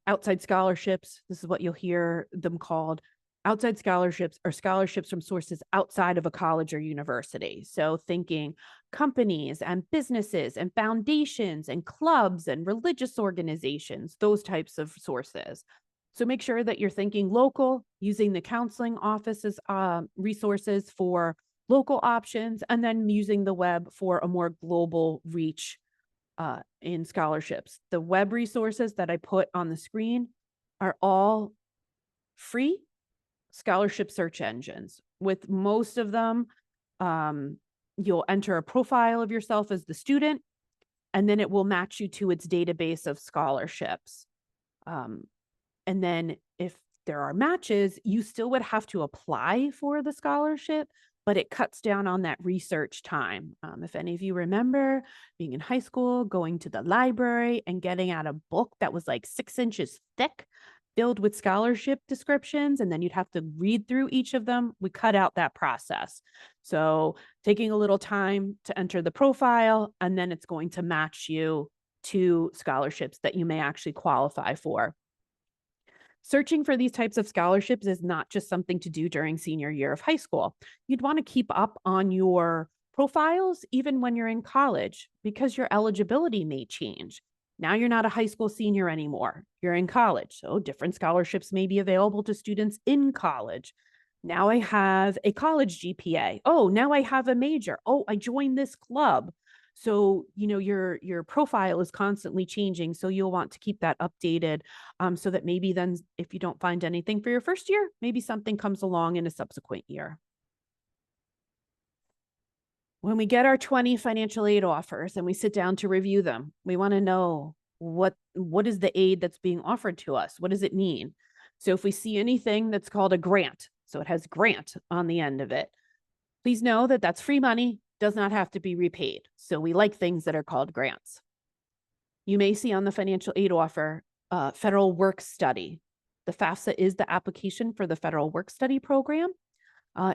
Outside scholarships, this is what you'll hear them called. Outside scholarships are scholarships from sources outside of a college or university. So thinking companies and businesses and foundations and clubs and religious organizations, those types of sources. So make sure that you're thinking local, using the counseling office's resources for local options, and then using the web for a more global reach in scholarships. The web resources that I put on the screen are all free scholarship search engines. With most of them, you'll enter a profile of yourself as the student, and then it will match you to its database of scholarships. And then if there are matches, you still would have to apply for the scholarship, but it cuts down on that research time. If any of you remember being in high school, going to the library and getting out a book that was like 6 inches thick, filled with scholarship descriptions, and then you'd have to read through each of them, we cut out that process. So taking a little time to enter the profile, and then it's going to match you to scholarships that you may actually qualify for. Searching for these types of scholarships is not just something to do during senior year of high school. You'd want to keep up on your profiles even when you're in college, because your eligibility may change. Now you're not a high school senior anymore. You're in college. So different scholarships may be available to students in college. Now I have a college GPA. Oh, now I have a major. Oh, I joined this club. So, your profile is constantly changing. So you'll want to keep that updated so that maybe then if you don't find anything for your first year, maybe something comes along in a subsequent year. When we get our 20 financial aid offers and we sit down to review them, we want to know what is the aid that's being offered to us? What does it mean? So if we see anything that's called a grant, so it has grant on the end of it, please know that that's free money, does not have to be repaid. So we like things that are called grants. You may see on the financial aid offer, federal work study. The FAFSA is the application for the federal work study program.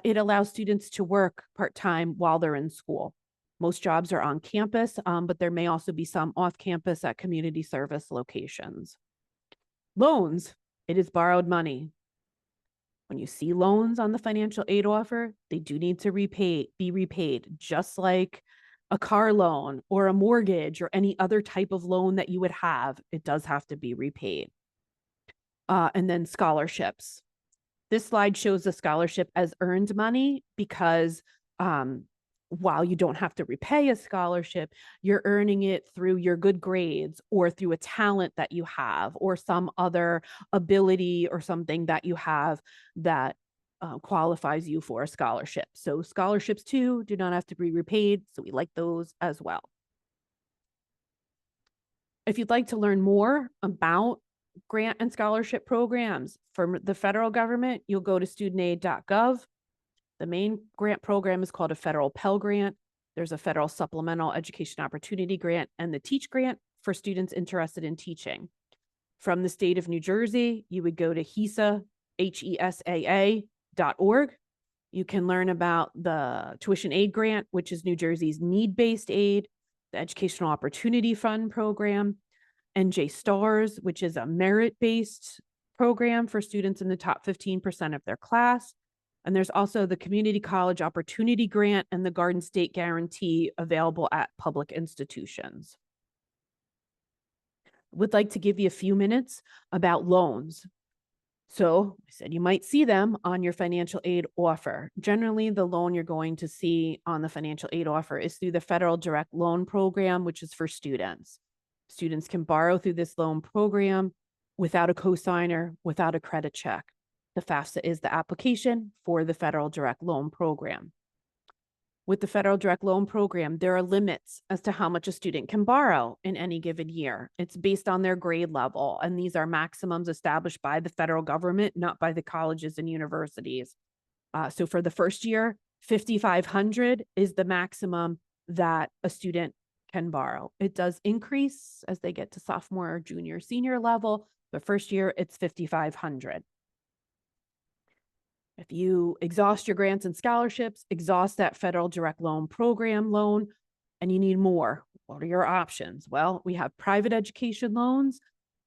It allows students to work part-time while they're in school. Most jobs are on campus, but there may also be some off campus at community service locations. Loans, it is borrowed money. When you see loans on the financial aid offer, they do need to be repaid, just like a car loan or a mortgage or any other type of loan that you would have. It does have to be repaid. And then scholarships. This slide shows the scholarship as earned money because while you don't have to repay a scholarship, you're earning it through your good grades or through a talent that you have or some other ability or something that you have that qualifies you for a scholarship. So scholarships too do not have to be repaid. So we like those as well. If you'd like to learn more about grant and scholarship programs from the federal government, you'll go to studentaid.gov. The main grant program is called a federal Pell Grant. There's a federal supplemental education opportunity grant and the Teach Grant for students interested in teaching. From the state of New Jersey, you would go to HESA, HESAA.org. You can learn about the tuition aid grant, which is New Jersey's need-based aid, the Educational Opportunity Fund program, NJ STARS, which is a merit-based program for students in the top 15% of their class. And there's also the Community College Opportunity Grant and the Garden State Guarantee available at public institutions. Would like to give you a few minutes about loans. So I said you might see them on your financial aid offer. Generally, the loan you're going to see on the financial aid offer is through the Federal Direct Loan Program, which is for students. Students can borrow through this loan program without a cosigner, without a credit check. The FAFSA is the application for the Federal Direct Loan Program. With the Federal Direct Loan Program, there are limits as to how much a student can borrow in any given year. It's based on their grade level, and these are maximums established by the federal government, not by the colleges and universities. So for the first year, $5,500 is the maximum that a student can borrow. It does increase as they get to sophomore, junior, senior level, but first year it's $5,500. If you exhaust your grants and scholarships, exhaust that Federal Direct Loan Program loan, and you need more, what are your options? Well, we have private education loans.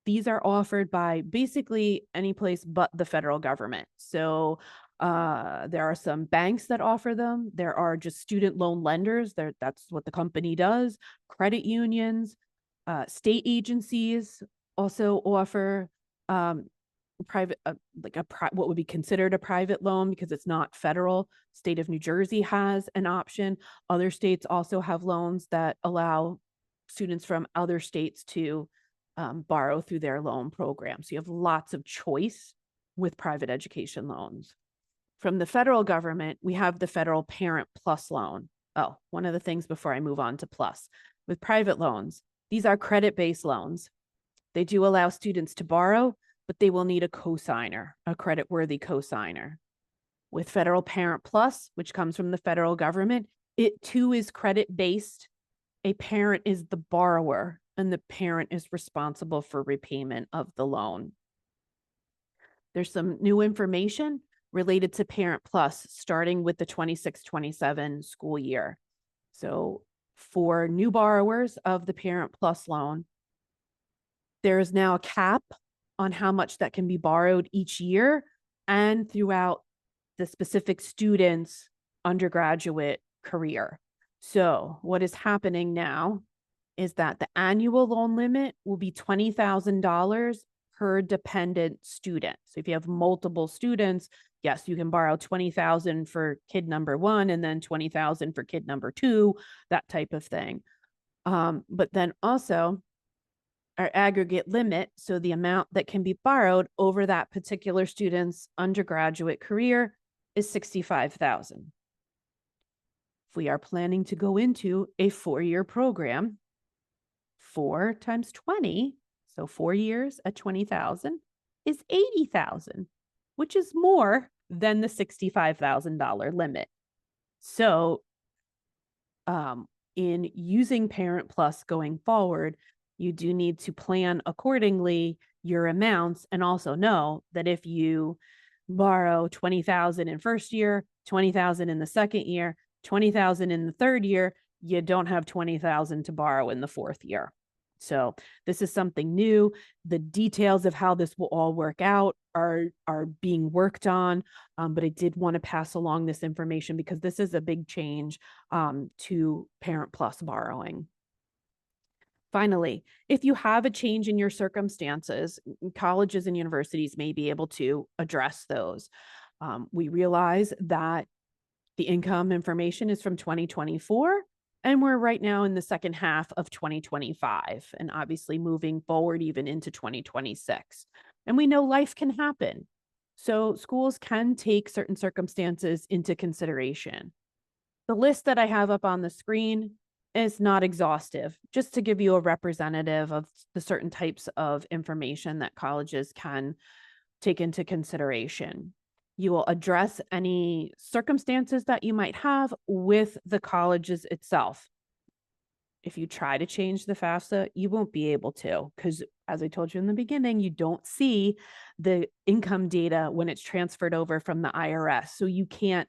These are offered by basically any place but the federal government. So there are some banks that offer them. There are just student loan lenders. That's what the company does. Credit unions, state agencies also offer private, what would be considered a private loan because it's not federal. State of New Jersey has an option. Other states also have loans that allow students from other states to borrow through their loan program. So you have lots of choice with private education loans. From the federal government, we have the Federal Parent Plus loan. Oh, one of the things before I move on to Plus. With private loans, these are credit-based loans. They do allow students to borrow, but they will need a cosigner, a credit-worthy cosigner. With Federal Parent Plus, which comes from the federal government, it too is credit-based. A parent is the borrower, and the parent is responsible for repayment of the loan. There's some new information related to Parent Plus starting with the 26-27 school year. So for new borrowers of the Parent Plus loan, there is now a cap on how much that can be borrowed each year and throughout the specific student's undergraduate career. So what is happening now is that the annual loan limit will be $20,000 per dependent student. So if you have multiple students, yes, you can borrow $20,000 for kid number 1 and then $20,000 for kid number 2, that type of thing. But then also our aggregate limit, so the amount that can be borrowed over that particular student's undergraduate career, is $65,000. If we are planning to go into a 4-year program, 4 times 20, so 4 years at $20,000 is $80,000, which is more than the $65,000 limit. So in using Parent Plus going forward, you do need to plan accordingly your amounts and also know that if you borrow $20,000 in first year, $20,000 in the second year, $20,000 in the third year, you don't have $20,000 to borrow in the fourth year. So this is something new. The details of how this will all work out are being worked on, but I did want to pass along this information because this is a big change to Parent Plus borrowing. Finally, if you have a change in your circumstances, colleges and universities may be able to address those. We realize that the income information is from 2024, and we're right now in the second half of 2025, and obviously moving forward even into 2026. And we know life can happen. So schools can take certain circumstances into consideration. The list that I have up on the screen is not exhaustive, just to give you a representative of the certain types of information that colleges can take into consideration. You will address any circumstances that you might have with the colleges itself. If you try to change the FAFSA, you won't be able to, because as I told you in the beginning, you don't see the income data when it's transferred over from the IRS. So you can't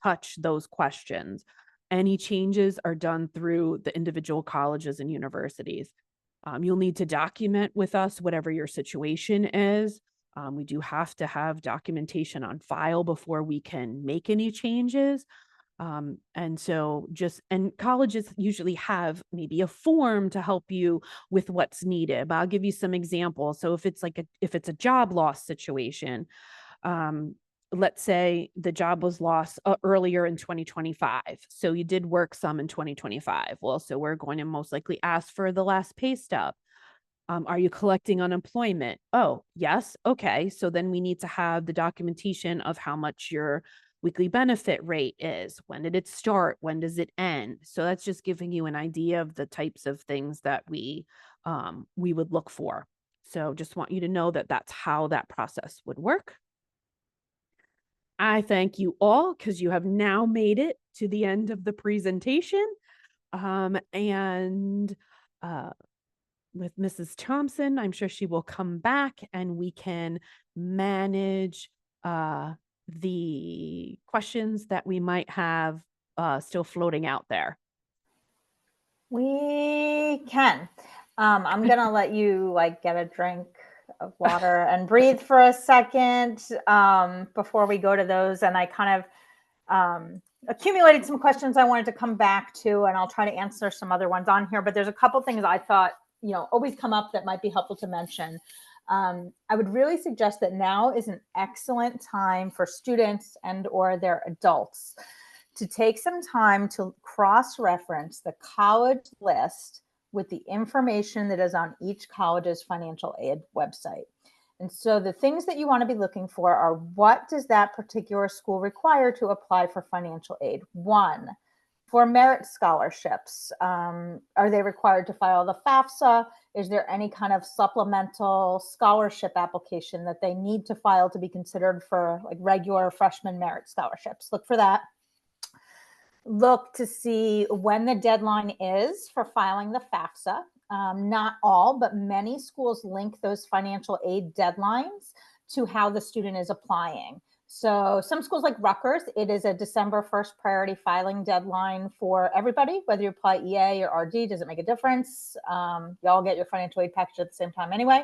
touch those questions. Any changes are done through the individual colleges and universities. You'll need to document with us whatever your situation is. We do have to have documentation on file before we can make any changes. And colleges usually have maybe a form to help you with what's needed. But I'll give you some examples. So if it's a job loss situation, um, let's say the job was lost earlier in 2025. So you did work some in 2025. Well, so we're going to most likely ask for the last pay stub. Are you collecting unemployment? Oh, yes. Okay. So then we need to have the documentation of how much your weekly benefit rate is. When did it start? When does it end? So that's just giving you an idea of the types of things that we would look for. So just want you to know that that's how that process would work. I thank you all because you have now made it to the end of the presentation. And with Mrs. Thompson, I'm sure she will come back and we can manage the questions that we might have still floating out there. We can. I'm gonna let you get a drink of water and breathe for a second before we go to those. And I kind of accumulated some questions I wanted to come back to, and I'll try to answer some other ones on here. But there's a couple things I thought always come up that might be helpful to mention. I would really suggest that now is an excellent time for students and or their adults to take some time to cross-reference the college list with the information that is on each college's financial aid website. And so the things that you want to be looking for are, what does that particular school require to apply for financial aid? One, for merit scholarships, are they required to file the FAFSA? Is there any kind of supplemental scholarship application that they need to file to be considered for regular freshman merit scholarships? Look for that. Look to see when the deadline is for filing the FAFSA. Not all, but many schools link those financial aid deadlines to how the student is applying. So some schools like Rutgers, it is a December 1st priority filing deadline for everybody, whether you apply EA or RD, doesn't make a difference. You all get your financial aid package at the same time anyway.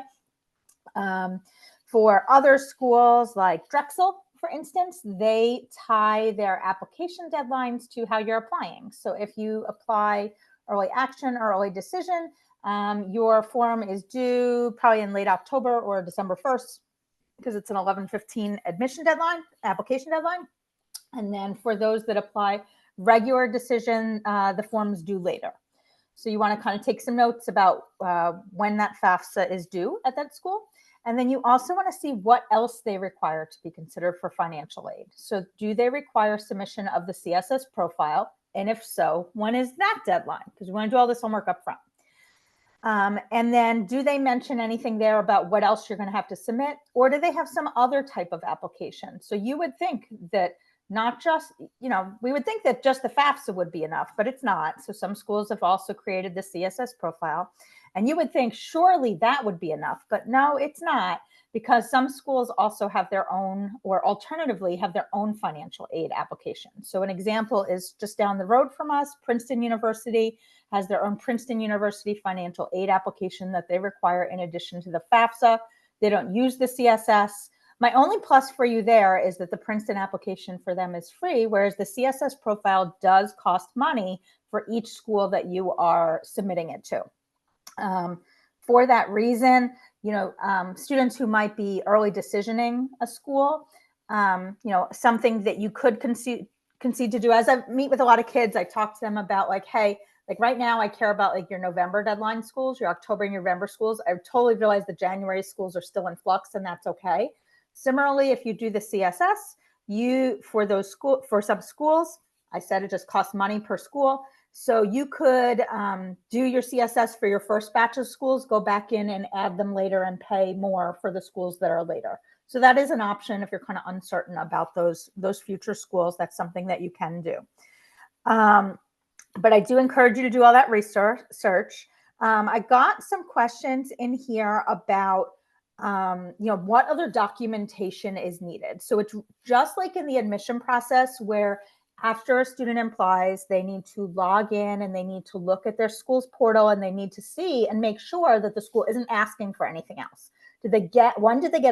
For other schools like Drexel, for instance, they tie their application deadlines to how you're applying. So if you apply early action or early decision, your form is due probably in late October or December 1st, because it's an 11/15 admission deadline, application deadline. And then for those that apply regular decision, the form's due later. So you want to kind of take some notes about when that FAFSA is due at that school. And then you also want to see what else they require to be considered for financial aid. So do they require submission of the CSS profile? And if so, when is that deadline? Because we want to do all this homework up front. And then do they mention anything there about what else you're going to have to submit? Or do they have some other type of application? So you would think that not just, we would think that just the FAFSA would be enough, but it's not. So some schools have also created the CSS profile. And you would think surely that would be enough, but no, it's not, because some schools also have their own, or alternatively have their own financial aid application. So an example is just down the road from us, Princeton University has their own Princeton University financial aid application that they require in addition to the FAFSA. They don't use the CSS. My only plus for you there is that the Princeton application for them is free, whereas the CSS profile does cost money for each school that you are submitting it to. For that reason, students who might be early decisioning a school, something that you could concede to do. As I meet with a lot of kids, I talk to them about hey, right now I care about your November deadline schools, your October and your November schools. I totally realize the January schools are still in flux, and that's okay. Similarly, if you do the CSS, for some schools, I said it just costs money per school. So you could do your CSS for your first batch of schools, go back in and add them later and pay more for the schools that are later. So that is an option if you're kind of uncertain about those future schools. That's something that you can do. But I do encourage you to do all that research. I got some questions in here about, what other documentation is needed. So it's just like in the admission process where after a student applies, they need to log in and they need to look at their school's portal and they need to see and make sure that the school isn't asking for anything else. Did they get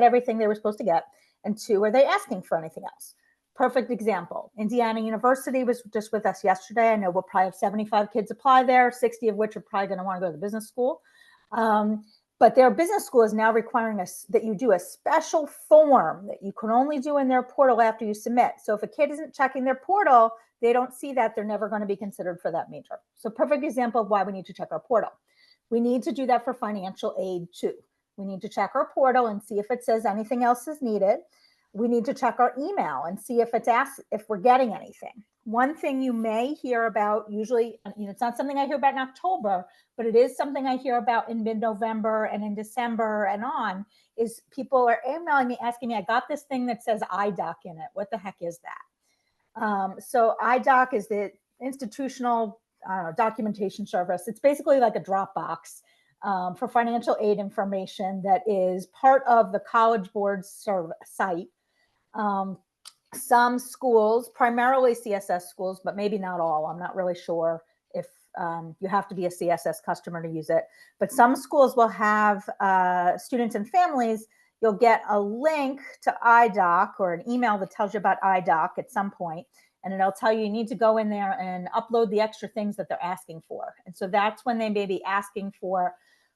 everything they were supposed to get? And two, are they asking for anything else? Perfect example. Indiana University was just with us yesterday. I know we'll probably have 75 kids apply there, 60 of which are probably going to want to go to the business school. But their business school is now requiring us that you do a special form that you can only do in their portal after you submit. So if a kid isn't checking their portal, they don't see that, they're never going to be considered for that major. So perfect example of why we need to check our portal. We need to do that for financial aid too. We need to check our portal and see if it says anything else is needed. We need to check our email and see if it's asked if we're getting anything. One thing you may hear about, usually, it's not something I hear about in October, but it is something I hear about in mid-November and in December and on, is people are emailing me asking me, I got this thing that says IDOC in it. What the heck is that? So IDOC is the institutional documentation service. It's basically like a Dropbox for financial aid information that is part of the College Board's site. Some schools, primarily CSS schools, but maybe not all. I'm not really sure if you have to be a CSS customer to use it. But some schools will have students and families. You'll get a link to IDOC or an email that tells you about IDOC at some point, and it'll tell you need to go in there and upload the extra things that they're asking for. And so that's when they may be asking for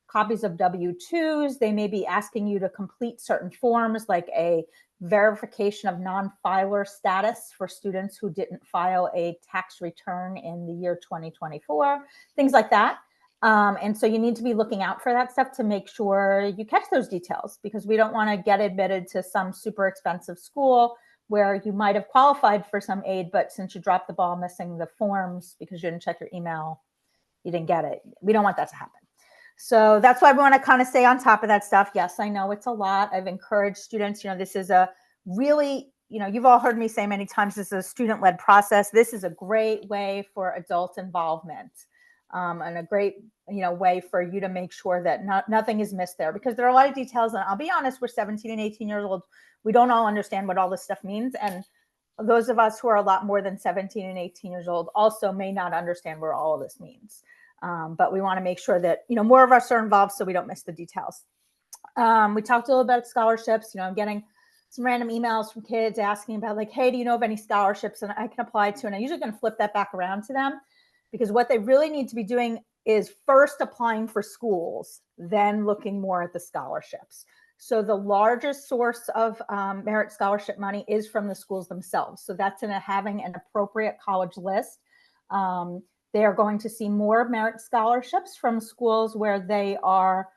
copies of W-2s. They may be asking you to complete certain forms like a verification of non-filer status for students who didn't file a tax return in the year 2024, things like that. And so you need to be looking out for that stuff to make sure you catch those details, because we don't want to get admitted to some super expensive school where you might have qualified for some aid, but since you dropped the ball missing the forms because you didn't check your email, you didn't get it. We don't want that to happen. So that's why we want to kind of stay on top of that stuff. Yes, I know it's a lot. I've encouraged students, this is a really, you've all heard me say many times, this is a student-led process. This is a great way for adult involvement and a great, way for you to make sure that nothing is missed there, because there are a lot of details. And I'll be honest, we're 17 and 18 years old. We don't all understand what all this stuff means. And those of us who are a lot more than 17 and 18 years old also may not understand what all of this means. But we want to make sure that, more of us are involved so we don't miss the details. We talked a little about scholarships. I'm getting some random emails from kids asking about like, hey, do you know of any scholarships and I can apply to? And I'm usually going to flip that back around to them, because what they really need to be doing is first applying for schools, then looking more at the scholarships. So the largest source of merit scholarship money is from the schools themselves. So that's in having an appropriate college list. They are going to see more merit scholarships from schools where they are,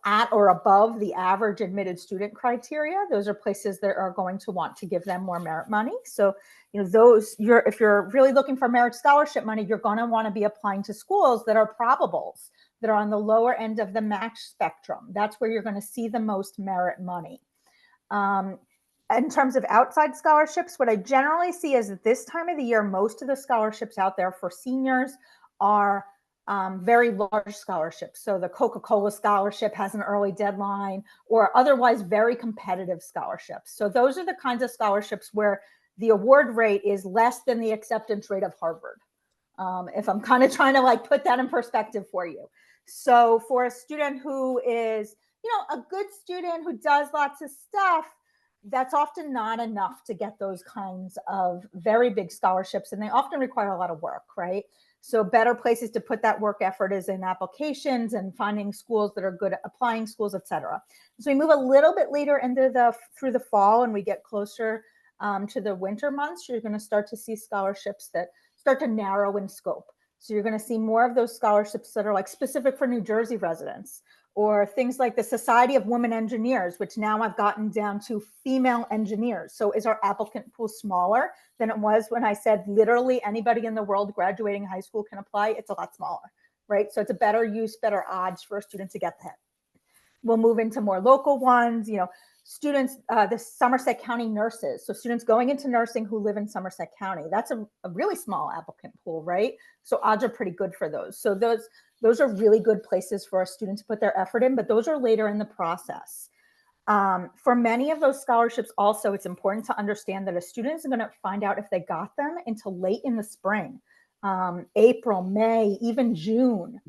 at or above the average admitted student criteria. Those are places that are going to want to give them more merit money. So, if you're really looking for merit scholarship money, you're going to want to be applying to schools that are probables, that are on the lower end of the match spectrum. That's where you're going to see the most merit money. In terms of outside scholarships, what I generally see is at this time of the year, most of the scholarships out there for seniors are very large scholarships. So the Coca-Cola scholarship has an early deadline, or otherwise very competitive scholarships. So those are the kinds of scholarships where the award rate is less than the acceptance rate of Harvard. If I'm kind of trying to put that in perspective for you. So for a student who is, a good student who does lots of stuff, that's often not enough to get those kinds of very big scholarships. And they often require a lot of work, right? So better places to put that work effort is in applications and finding schools that are good at applying schools, et cetera. So we move a little bit later into through the fall and we get closer to the winter months, you're going to start to see scholarships that start to narrow in scope. So you're going to see more of those scholarships that are specific for New Jersey residents, or things like the Society of Women Engineers, which now I've gotten down to female engineers. So is our applicant pool smaller than it was when I said literally anybody in the world graduating high school can apply? It's a lot smaller, right? So it's a better use, better odds for a student to get that. We'll move into more local ones, students, the Somerset County nurses. So students going into nursing who live in Somerset County. That's a really small applicant pool, right? So odds are pretty good for those. So those are really good places for a student to put their effort in, but those are later in the process. For many of those scholarships also, it's important to understand that a student isn't going to find out if they got them until late in the spring, April, May, even June.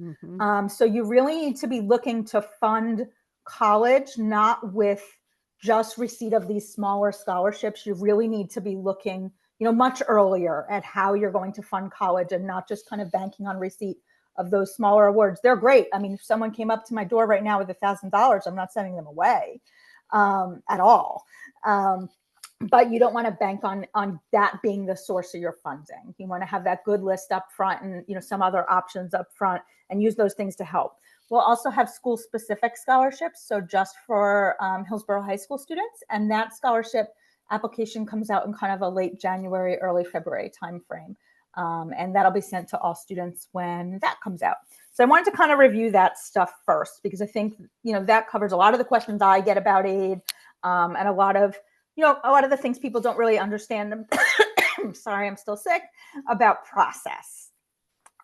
So you really need to be looking to fund college, not with just receipt of these smaller scholarships. You really need to be looking, much earlier at how you're going to fund college and not just kind of banking on receipt of those smaller awards. They're great. I mean, if someone came up to my door right now with $1,000, I'm not sending them away at all. But you don't want to bank on that being the source of your funding. You want to have that good list up front and some other options up front and use those things to help. We'll also have school-specific scholarships, so just for Hillsborough High School students, and that scholarship application comes out in kind of a late January, early February timeframe, and that'll be sent to all students when that comes out. So I wanted to kind of review that stuff first because I think that covers a lot of the questions I get about aid, and a lot of the things people don't really understand. Sorry, I'm still sick, about process.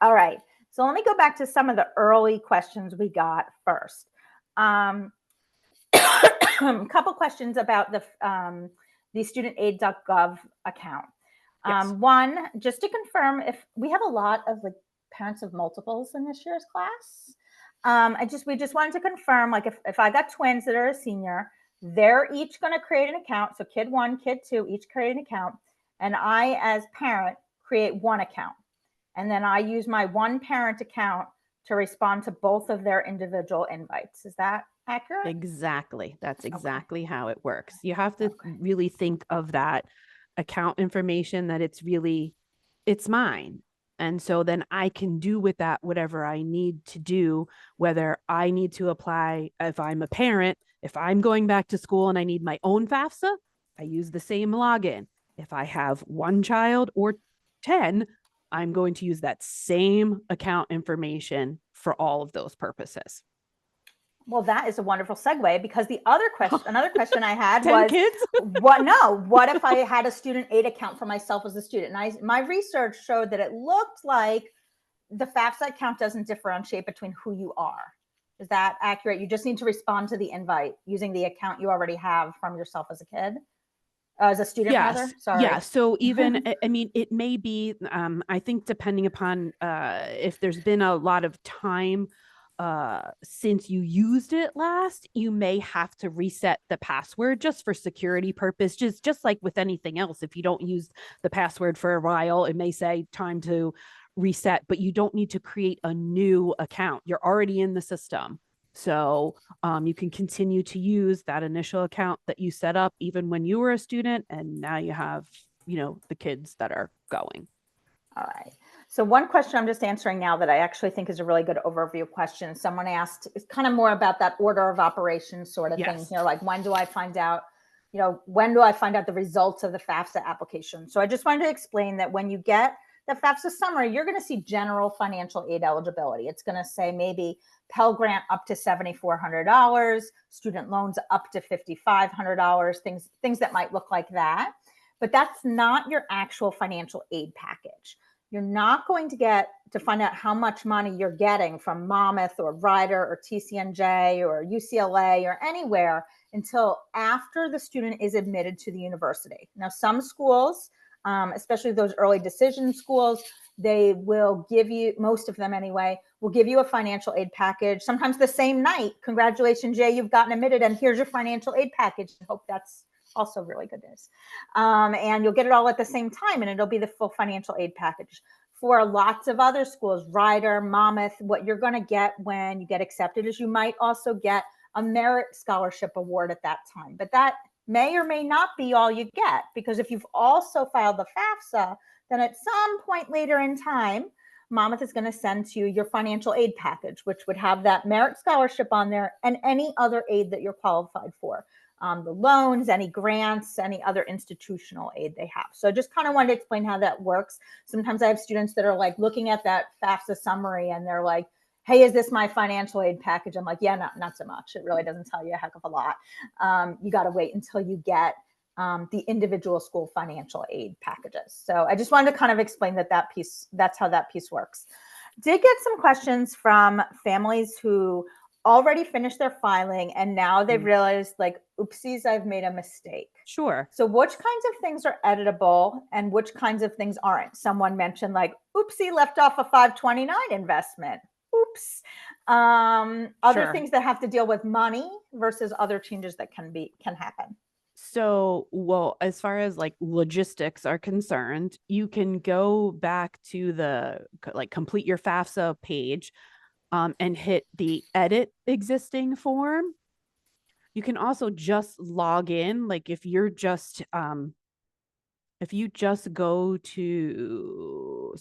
All right. So let me go back to some of the early questions we got first. A couple questions about the studentaid.gov account. Yes. One, just to confirm, if we have a lot of parents of multiples in this year's class, we just wanted to confirm, if I got twins that are a senior, they're each going to create an account. So kid 1, kid 2, each create an account, and I, as parent, create one account. And then I use my one parent account to respond to both of their individual invites. Is that accurate? Exactly. That's exactly how it works. You have to really think of that account information that it's mine. And so then I can do with that whatever I need to do, whether I need to apply, if I'm a parent, if I'm going back to school and I need my own FAFSA, I use the same login. If I have one child or 10, I'm going to use that same account information for all of those purposes. Well, that is a wonderful segue because another question I had 10 was, kids? what if I had a student aid account for myself as a student? And my research showed that it looked like the FAFSA account doesn't differentiate between who you are. Is that accurate? You just need to respond to the invite using the account you already have from yourself as a kid? As a student, yes. rather? Sorry. Yeah. So even, I mean, it may be, I think depending upon if there's been a lot of time since you used it last, you may have to reset the password just for security purposes, just like with anything else. If you don't use the password for a while, it may say time to reset, but you don't need to create a new account. You're already in the system. So you can continue to use that initial account that you set up even when you were a student, and now you have, the kids that are going. All right. So one question I'm just answering now that I actually think is a really good overview question. Someone asked, it's kind of more about that order of operations sort of thing here. Like, when do I find out the results of the FAFSA application? So I just wanted to explain that when you get the FAFSA summary, you're going to see general financial aid eligibility. It's going to say maybe Pell Grant up to $7,400, student loans up to $5,500, things that might look like that. But that's not your actual financial aid package. You're not going to get to find out how much money you're getting from Monmouth or Rider or TCNJ or UCLA or anywhere until after the student is admitted to the university. Now, some schools, especially those early decision schools, they will give you, most of them anyway, will give you a financial aid package, sometimes the same night. Congratulations, Jay, you've gotten admitted, and here's your financial aid package. I hope that's also really good news. And you'll get it all at the same time, and it'll be the full financial aid package. For lots of other schools, Rider, Monmouth, what you're going to get when you get accepted is you might also get a merit scholarship award at that time. But that may or may not be all you get, because if you've also filed the FAFSA, then at some point later in time, Monmouth is going to send to you your financial aid package, which would have that merit scholarship on there and any other aid that you're qualified for. The loans, any grants, any other institutional aid they have. So I just kind of wanted to explain how that works. Sometimes I have students that are like looking at that FAFSA summary and they're like, hey, is this my financial aid package? I'm like, yeah, not so much. It really doesn't tell you a heck of a lot. You got to wait until you get the individual school financial aid packages. So I just wanted to kind of explain that piece, that's how that piece works. Did get some questions from families who already finished their filing and now they've realized like, oopsies, I've made a mistake. Sure. So which kinds of things are editable and which kinds of things aren't? Someone mentioned like, oopsie, left off a 529 investment. Oops. Other things that have to deal with money versus other changes that can happen. So, well, as far as like logistics are concerned, you can go back to the like complete your FAFSA page and hit the edit existing form. You can also just log in. Like if you just go to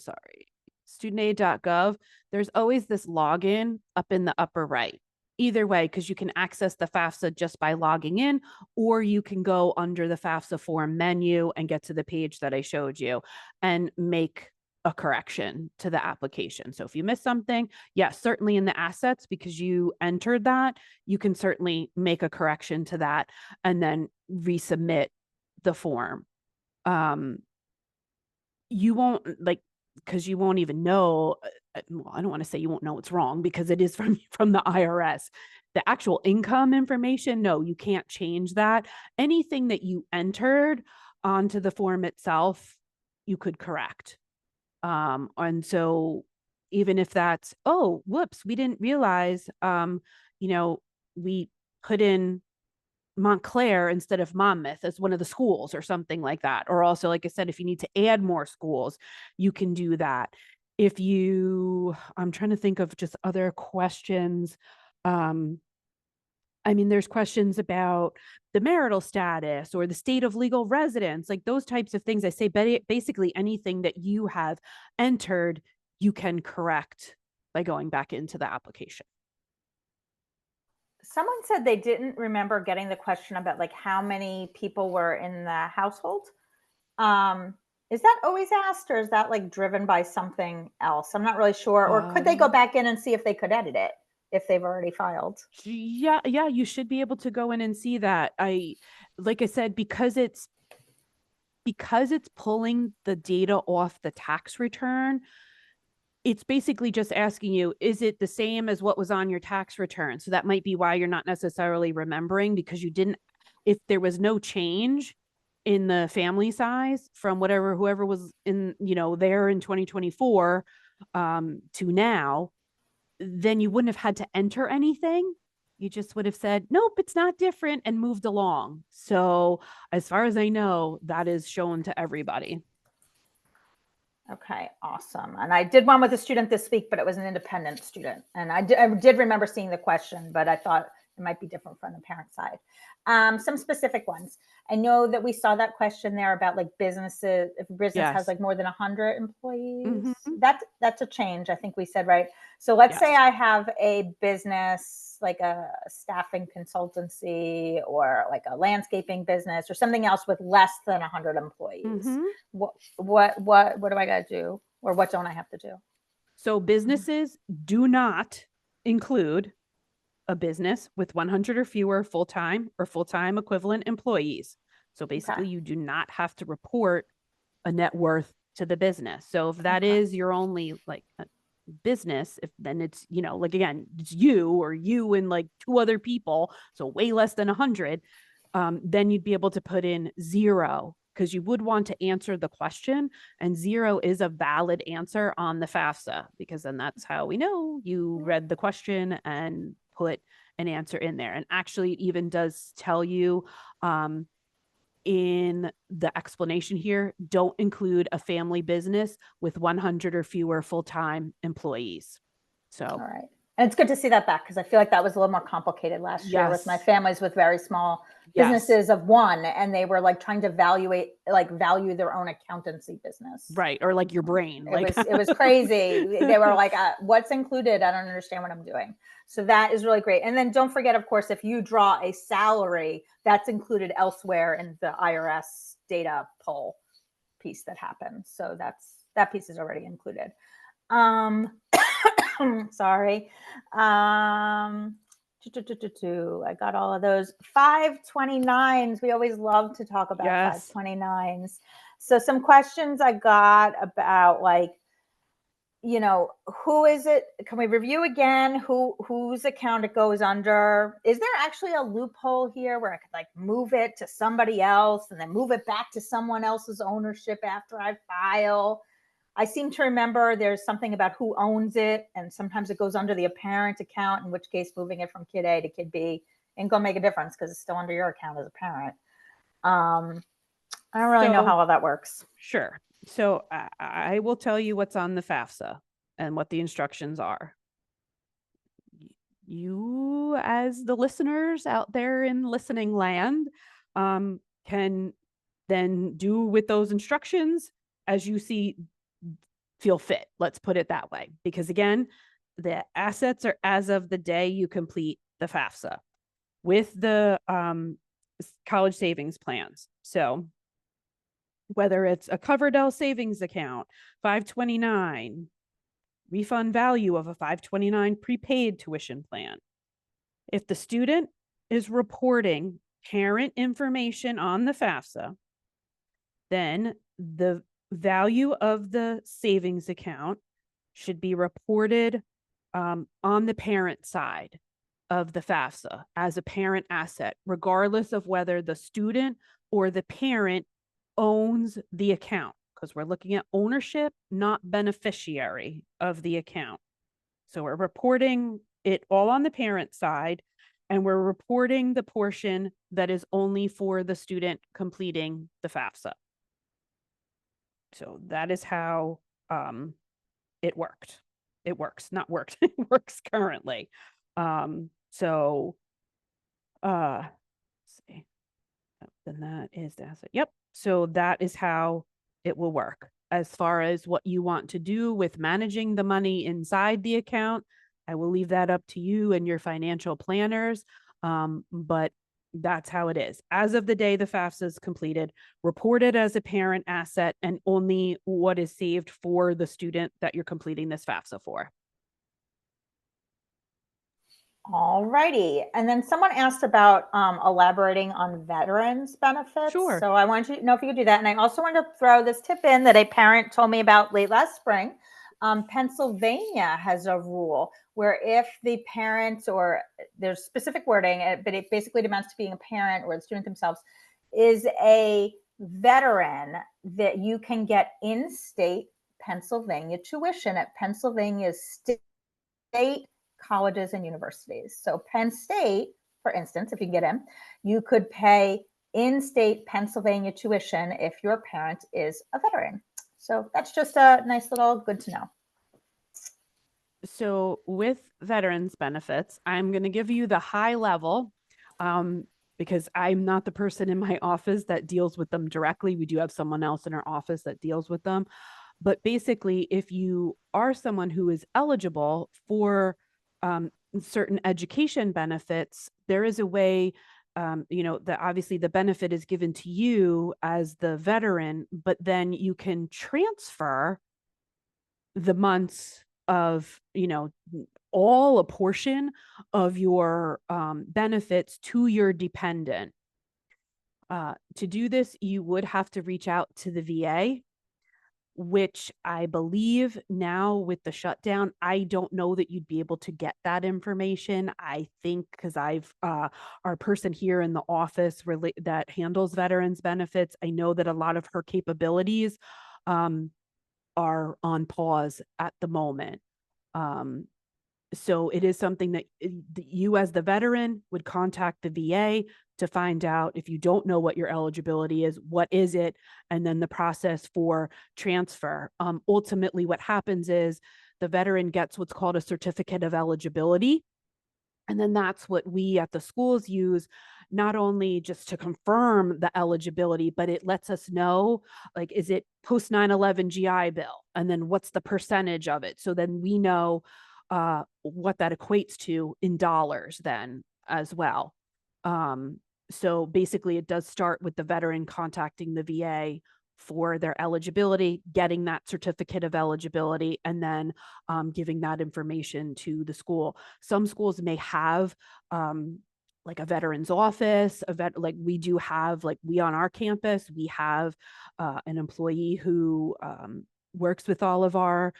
studentaid.gov, there's always this login up in the upper right. Either way, because you can access the FAFSA just by logging in, or you can go under the FAFSA form menu and get to the page that I showed you and make a correction to the application. So if you miss something, yes, certainly in the assets, because you entered that, you can certainly make a correction to that and then resubmit the form. You won't like, because you won't even know. Well, I don't want to say you won't know what's wrong because it is from the IRS. The actual income information, no, you can't change that. Anything that you entered onto the form itself, you could correct. And so even if that's, oh, whoops, we didn't realize, we put in Montclair instead of Monmouth as one of the schools or something like that. Or also, like I said, if you need to add more schools, you can do that. I'm trying to think of just other questions. There's questions about the marital status or the state of legal residence, like those types of things. I say basically anything that you have entered, you can correct by going back into the application. Someone said they didn't remember getting the question about like how many people were in the household. Is that always asked or is that like driven by something else? I'm not really sure. Or could they go back in and see if they could edit it if they've already filed? Yeah, you should be able to go in and see that. Like I said, because it's pulling the data off the tax return, it's basically just asking you, is it the same as what was on your tax return? So that might be why you're not necessarily remembering, because if there was no change in the family size from whoever was in, there in 2024 to now, then you wouldn't have had to enter anything. You just would have said, nope, it's not different, and moved along. So as far as I know, that is shown to everybody. Okay, awesome. And I did one with a student this week, but it was an independent student. And I did remember seeing the question, but I thought it might be different from the parent side. Some specific ones. I know that we saw that question there about like businesses, if a business has like more than 100 employees. Mm-hmm. That's a change, I think we said, right? So let's Yes. say I have a business like a staffing consultancy or like a landscaping business or something else with less than 100 employees. Mm-hmm. What do I got to do, or what don't I have to do? So businesses do not include a business with 100 or fewer full-time or full-time equivalent employees. So basically, Okay. you do not have to report a net worth to the business. So if that Okay. is your only like business, if then it's, like again, it's you and like two other people, so way less than 100, then you'd be able to put in 0, because you would want to answer the question, and 0 is a valid answer on the FAFSA, because then that's how we know you read the question and put an answer in there. And actually it even does tell you in the explanation here, don't include a family business with 100 or fewer full-time employees. So, all right. And it's good to see that back, because I feel like that was a little more complicated last year with my families with very small businesses of one, and they were like trying to value their own accountancy business. Right. Or like your brain. It was crazy. They were like, what's included? I don't understand what I'm doing. So that is really great. And then don't forget, of course, if you draw a salary, that's included elsewhere in the IRS data pull piece that happens. So that piece is already included. Sorry. I got all of those 529s. We always love to talk about Yes. 529s. So some questions I got about, like, who is it? Can we review again whose account it goes under? Is there actually a loophole here where I could, like, move it to somebody else and then move it back to someone else's ownership after I file? I seem to remember there's something about who owns it, and sometimes it goes under the parent account, in which case moving it from kid A to kid B ain't gonna make a difference because it's still under your account as a parent. I don't really know how all that works. Sure. So I will tell you what's on the FAFSA and what the instructions are. You, as the listeners out there in listening land, can then do with those instructions as you feel fit. Let's put it that way. Because again, the assets are as of the day you complete the FAFSA with the college savings plans. So whether it's a Coverdell savings account, 529, refund value of a 529 prepaid tuition plan. If the student is reporting parent information on the FAFSA, then the value of the savings account should be reported on the parent side of the FAFSA as a parent asset, regardless of whether the student or the parent owns the account, because we're looking at ownership, not beneficiary of the account. So we're reporting it all on the parent side, and we're reporting the portion that is only for the student completing the FAFSA. So that is how it worked. It works, not worked. It works currently. So let's see. Then that is the asset. Yep. So that is how it will work. As far as what you want to do with managing the money inside the account, I will leave that up to you and your financial planners. But that's how it is. As of the day the FAFSA is completed, reported as a parent asset, and only what is saved for the student that you're completing this FAFSA for. All righty. And then someone asked about elaborating on veterans benefits. Sure. So I wanted to know if you could do that. And I also wanted to throw this tip in that a parent told me about late last spring. Pennsylvania has a rule where if the parent, or there's specific wording, but it basically amounts to being a parent or the student themselves, is a veteran, that you can get in-state Pennsylvania tuition at Pennsylvania's state colleges and universities. So Penn State, for instance, if you get in, you could pay in-state Pennsylvania tuition if your parent is a veteran. So that's just a nice little good to know. So with veterans benefits, I'm going to give you the high level because I'm not the person in my office that deals with them directly. We do have someone else in our office that deals with them. But basically, if you are someone who is eligible for certain education benefits, there is a way, that obviously the benefit is given to you as the veteran, but then you can transfer the months of, all a portion of your benefits to your dependent. To do this, you would have to reach out to the VA, which I believe now with the shutdown, I don't know that you'd be able to get that information. I think because I've our person here in the office that handles veterans benefits, I know that a lot of her capabilities are on pause at the moment. So it is something that you as the veteran would contact the VA to find out, if you don't know what your eligibility is, what is it, and then the process for transfer. Ultimately, what happens is the veteran gets what's called a certificate of eligibility. And then that's what we at the schools use, not only just to confirm the eligibility, but it lets us know, like, is it post 9/11 GI Bill? And then what's the percentage of it? So then we know what that equates to in dollars then as well. So basically it does start with the veteran contacting the VA for their eligibility, getting that certificate of eligibility, and then giving that information to the school. Some schools may have like a veterans office, like we do have, like we on our campus, we have an employee who works with all of our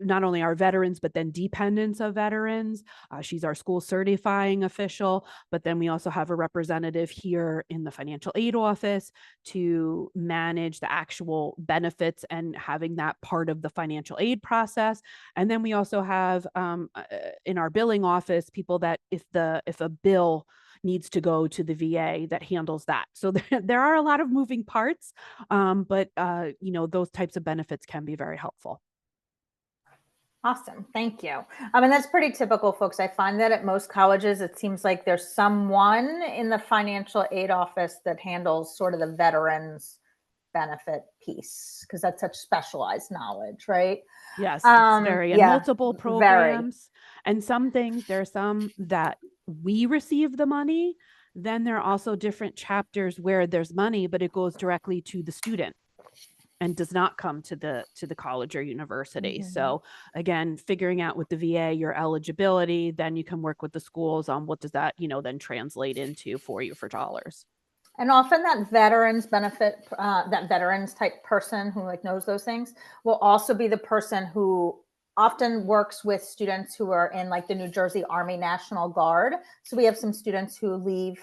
not only our veterans, but then dependents of veterans. She's our school certifying official, but then we also have a representative here in the financial aid office to manage the actual benefits and having that part of the financial aid process. And then we also have in our billing office people that if a bill needs to go to the VA that handles that. So there are a lot of moving parts, but those types of benefits can be very helpful. Awesome. Thank you. I mean, that's pretty typical, folks. I find that at most colleges, it seems like there's someone in the financial aid office that handles sort of the veterans benefit piece because that's such specialized knowledge, right? Yes, it's very, and Yeah, multiple very. programs. And some things, there are some that we receive the money. Then there are also different chapters where there's money, but it goes directly to the student and does not come to the college or university. Mm-hmm. So again, figuring out with the VA your eligibility, then you can work with the schools on what does that, then translate into for you for dollars. And often that veterans benefit, that veterans type person who like knows those things will also be the person who often works with students who are in like the New Jersey Army National Guard. So we have some students who leave,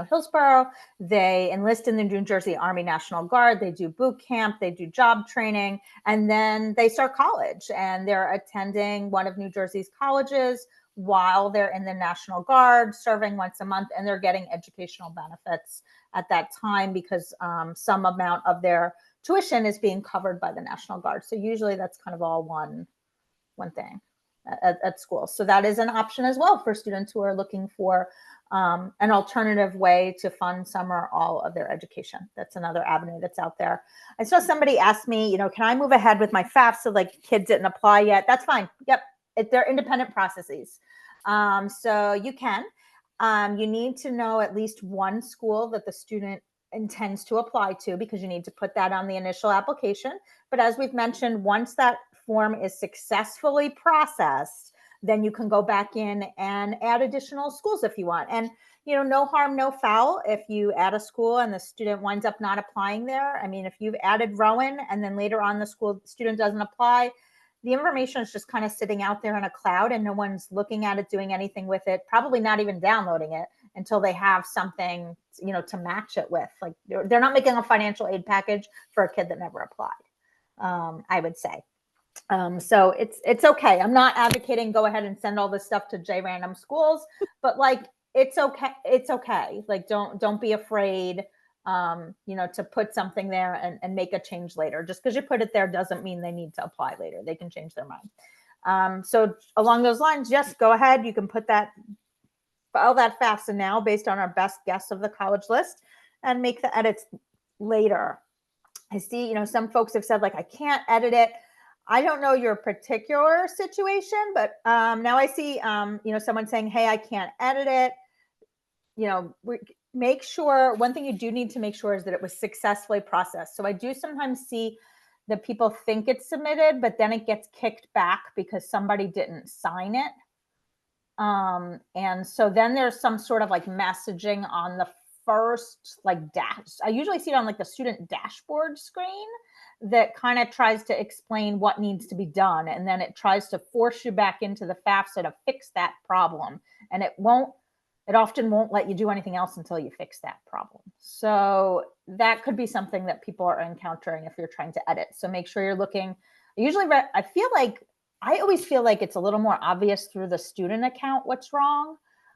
Hillsborough. They enlist in the New Jersey Army National Guard. They do boot camp, they do job training, and then they start college and they're attending one of New Jersey's colleges while they're in the National Guard, serving once a month, and they're getting educational benefits at that time because some amount of their tuition is being covered by the National Guard. So usually that's kind of all one thing at school. So that is an option as well for students who are looking for an alternative way to fund some or all of their education. That's another avenue that's out there. I saw somebody ask me, can I move ahead with my FAFSA? So like kids didn't apply yet. That's fine. Yep. They're independent processes. So you can. You need to know at least one school that the student intends to apply to because you need to put that on the initial application. But as we've mentioned, once that form is successfully processed, then you can go back in and add additional schools if you want. And no harm, no foul if you add a school and the student winds up not applying there. I mean, if you've added Rowan and then later on the student doesn't apply, the information is just kind of sitting out there in a cloud and no one's looking at it, doing anything with it, probably not even downloading it until they have something, to match it with. Like they're not making a financial aid package for a kid that never applied, I would say. So it's okay. I'm not advocating go ahead and send all this stuff to random schools, but like it's okay. It's okay. Like don't be afraid to put something there and make a change later. Just because you put it there doesn't mean they need to apply later. They can change their mind. So along those lines, yes, go ahead. You can put file that FAFSA now based on our best guess of the college list and make the edits later. I see, some folks have said like, I can't edit it. I don't know your particular situation, but now I see, someone saying, hey, I can't edit it. Make sure, one thing you do need to make sure is that it was successfully processed. So I do sometimes see that people think it's submitted, but then it gets kicked back because somebody didn't sign it. And so then there's some sort of like messaging on the first I usually see it on like the student dashboard screen that kind of tries to explain what needs to be done. And then it tries to force you back into the FAFSA to fix that problem. And it often won't let you do anything else until you fix that problem. So that could be something that people are encountering if you're trying to edit. So make sure you're looking. I always feel like it's a little more obvious through the student account what's wrong,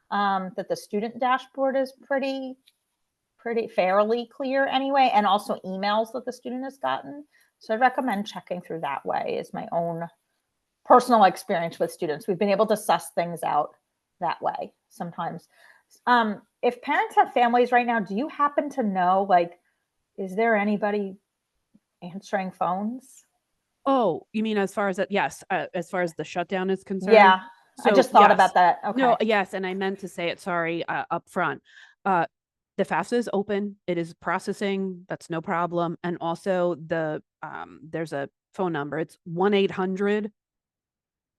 that the student dashboard is pretty fairly clear anyway, and also emails that the student has gotten. So I recommend checking through that way is my own personal experience with students. We've been able to suss things out that way sometimes. If parents have families right now, do you happen to know, like, is there anybody answering phones? Oh, you mean as far as that? Yes. As far as the shutdown is concerned. Yeah. So I just thought about that. Okay. No, yes. And I meant to say it, sorry, up front. the FAFSA is open. It is processing. That's no problem. And also there's a phone number. It's 1-800.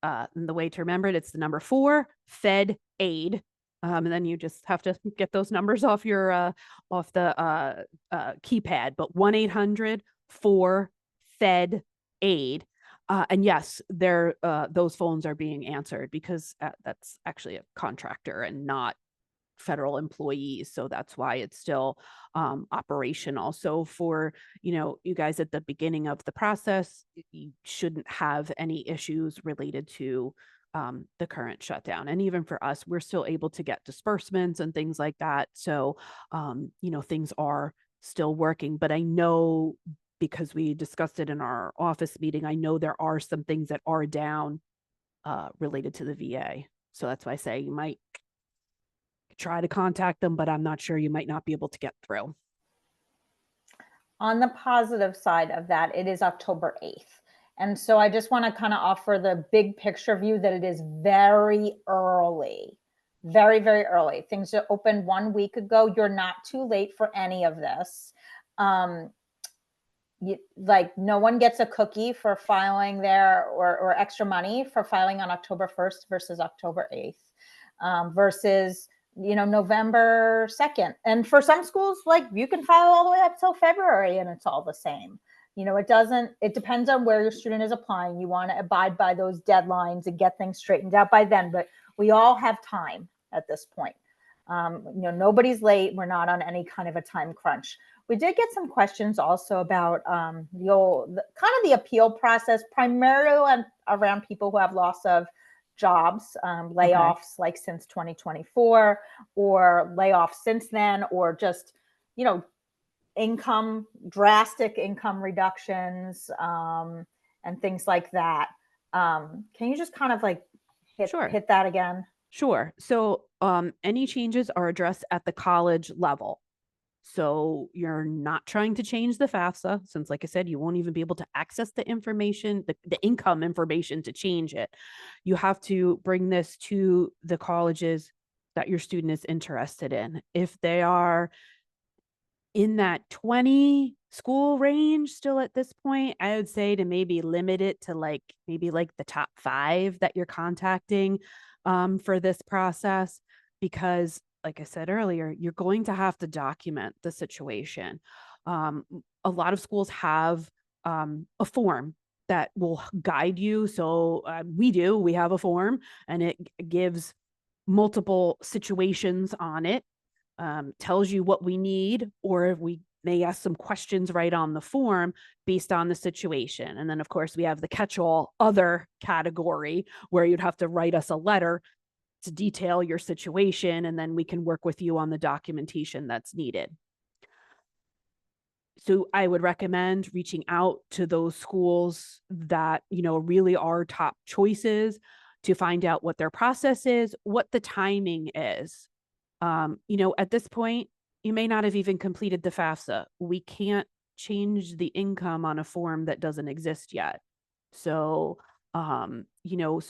And the way to remember it, it's the number 4 Fed Aid. And then you just have to get those numbers off your off the keypad. But 1-800 4 Fed Aid. And yes, those phones are being answered because that's actually a contractor and not federal employees. So that's why it's still operational. So for, you guys at the beginning of the process, you shouldn't have any issues related to the current shutdown. And even for us, we're still able to get disbursements and things like that. So, things are still working. But I know, because we discussed it in our office meeting, I know there are some things that are down related to the VA. So that's why I say you might try to contact them, but I'm not sure, you might not be able to get through. On the positive side of that, it is October 8th. And so I just want to kind of offer the big picture view that it is very early, very, very early. Things are open 1 week ago. You're not too late for any of this. No one gets a cookie for filing there, or extra money for filing on October 1st versus October 8th, versus November 2nd. And for some schools, you can file all the way up till February and it's all the same. It depends on where your student is applying. You want to abide by those deadlines and get things straightened out by then, but we all have time at this point. Nobody's late. We're not on any kind of a time crunch. We did get some questions also about the appeal process, primarily around people who have loss of jobs, layoffs like since 2024, or layoffs since then, or just drastic income reductions, and things like that. Can you just kind of hit that again? Sure. So any changes are addressed at the college level. So you're not trying to change the FAFSA, since, like I said, you won't even be able to access the information, the income information, to change it. You have to bring this to the colleges that your student is interested in. If they are in that 20 school range still at this point, I would say to maybe limit it to maybe the top 5 that you're contacting for this process, because like I said earlier, you're going to have to document the situation. A lot of schools have a form that will guide you. So we have a form, and it gives multiple situations on it, tells you what we need, or we may ask some questions right on the form based on the situation. And then, of course, we have the catch-all other category where you'd have to write us a letter to detail your situation, and then we can work with you on the documentation that's needed. So I would recommend reaching out to those schools that, really are top choices, to find out what their process is, what the timing is. At this point, you may not have even completed the FAFSA. We can't change the income on a form that doesn't exist yet. So, so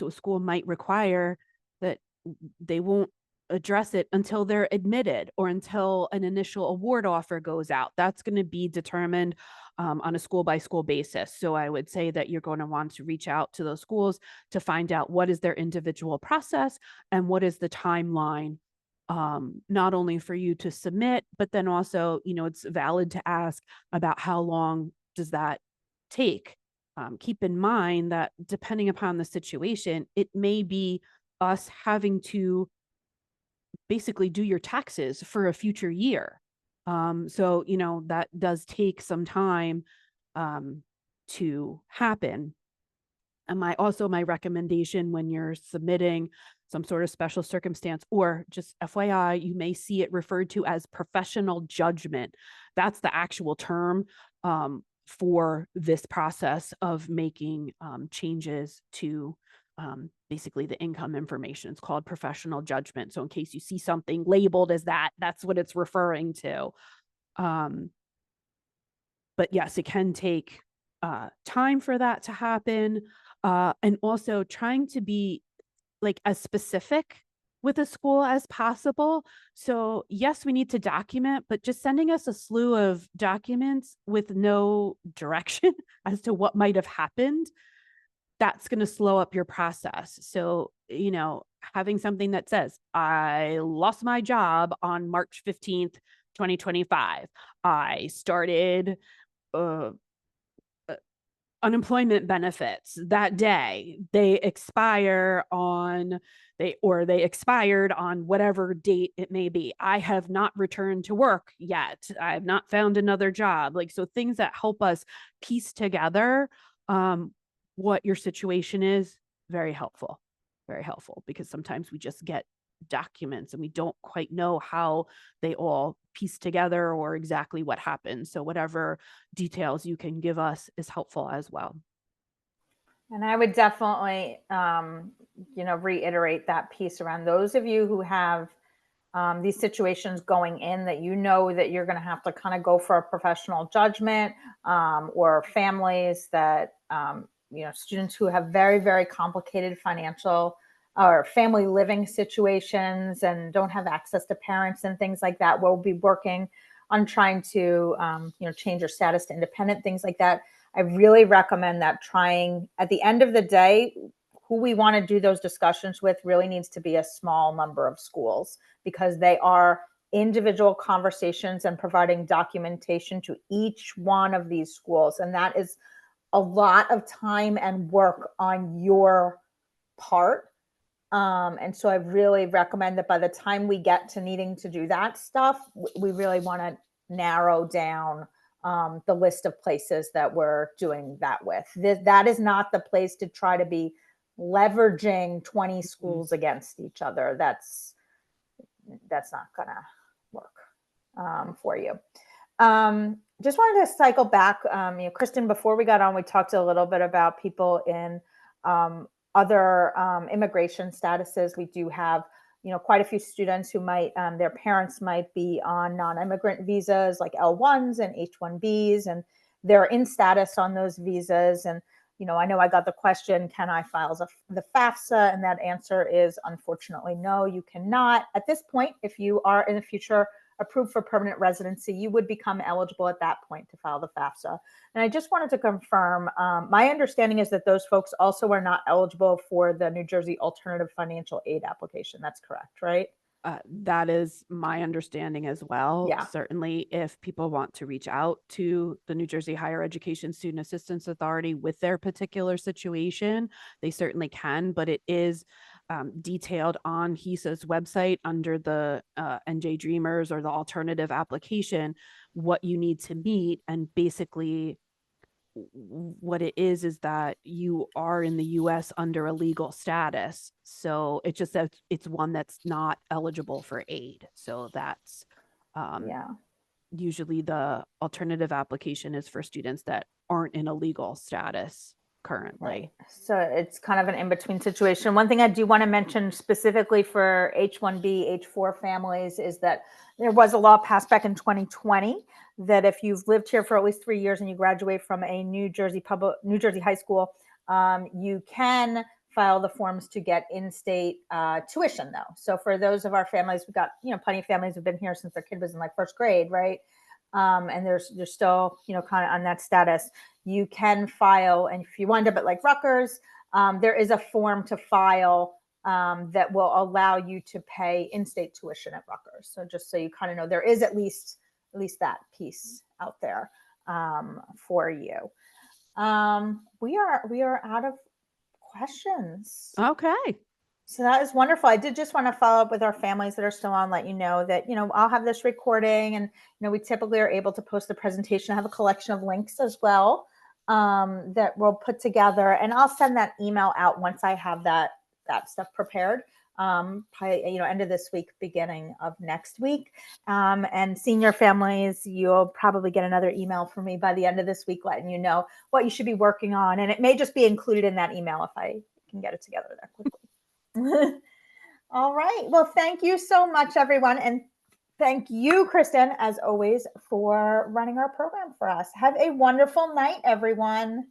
a school might require that they won't address it until they're admitted, or until an initial award offer goes out. That's going to be determined on a school by school basis. So I would say that you're going to want to reach out to those schools to find out what is their individual process and what is the timeline, not only for you to submit, but then also, it's valid to ask about how long does that take. Keep in mind that depending upon the situation, it may be us having to basically do your taxes for a future year. So, that does take some time to happen. And my recommendation when you're submitting some sort of special circumstance, or just FYI, you may see it referred to as professional judgment. That's the actual term for this process of making changes to basically the income information. It's called professional judgment. So in case you see something labeled as that, that's what it's referring to. But yes, it can take time for that to happen. And also trying to be as specific with a school as possible. So, yes, we need to document, but just sending us a slew of documents with no direction as to what might have happened, that's going to slow up your process. So, having something that says, I lost my job on March 15th, 2025. I started uh, unemployment benefits that day. They expired on whatever date it may be. I have not returned to work yet. I have not found another job. Like, so things that help us piece together what your situation is, very helpful. Very helpful, because sometimes we just get documents and we don't quite know how they all piece together or exactly what happened. So whatever details you can give us is helpful as well. And I would definitely, reiterate that piece around those of you who have these situations going in that that you're going to have to kind of go for a professional judgment, or families that, students who have very, very complicated financial or family living situations and don't have access to parents and things like that. We'll be working on trying to, change your status to independent, things like that. I really recommend that trying at the end of the day, who we want to do those discussions with really needs to be a small number of schools, because they are individual conversations and providing documentation to each one of these schools. And that is a lot of time and work on your part. And so I really recommend that by the time we get to needing to do that stuff, we really want to narrow down the list of places that we're doing that with. That is not the place to try to be leveraging 20 schools against each other. That's not gonna work for you. Just wanted to cycle back. Kristen, before we got on, we talked a little bit about people in other immigration statuses. We do have, quite a few students who might, their parents might be on non-immigrant visas like L1s and H1Bs, and they're in status on those visas. And, I know I got the question, can I file the FAFSA? And that answer is unfortunately no, you cannot. At this point, if you are in the future approved for permanent residency, you would become eligible at that point to file the FAFSA. And I just wanted to confirm, my understanding is that those folks also are not eligible for the New Jersey Alternative Financial Aid application. That's correct, right? That is my understanding as well. Yeah. Certainly, if people want to reach out to the New Jersey Higher Education Student Assistance Authority with their particular situation, they certainly can, but it is detailed on HESA's website under the NJ Dreamers or the alternative application, what you need to meet. And basically, what it is that you are in the US under a legal status. So it just says it's one that's not eligible for aid. So that's usually the alternative application is for students that aren't in a legal status currently. Right. So it's kind of an in-between situation. One thing I do want to mention specifically for H1B, H4 families is that there was a law passed back in 2020 that if you've lived here for at least 3 years and you graduate from a New Jersey high school, you can file the forms to get in-state tuition, though. So for those of our families, we've got plenty of families who've been here since their kid was in like first grade, right? And they're still kind of on that status. You can file, and if you wind up at like Rutgers, there is a form to file that will allow you to pay in-state tuition at Rutgers. So just so you kind of know, there is at least that piece out there for you. We are out of questions. Okay. So that is wonderful. I did just want to follow up with our families that are still on, let you know that, I'll have this recording, and, we typically are able to post the presentation. I have a collection of links as well that we'll put together, and I'll send that email out once I have that stuff prepared. Probably, end of this week, beginning of next week. And senior families, you'll probably get another email from me by the end of this week, letting you know what you should be working on. And it may just be included in that email if I can get it together that quickly. All right. Well, thank you so much, everyone. And thank you, Kristen, as always, for running our program for us. Have a wonderful night, everyone.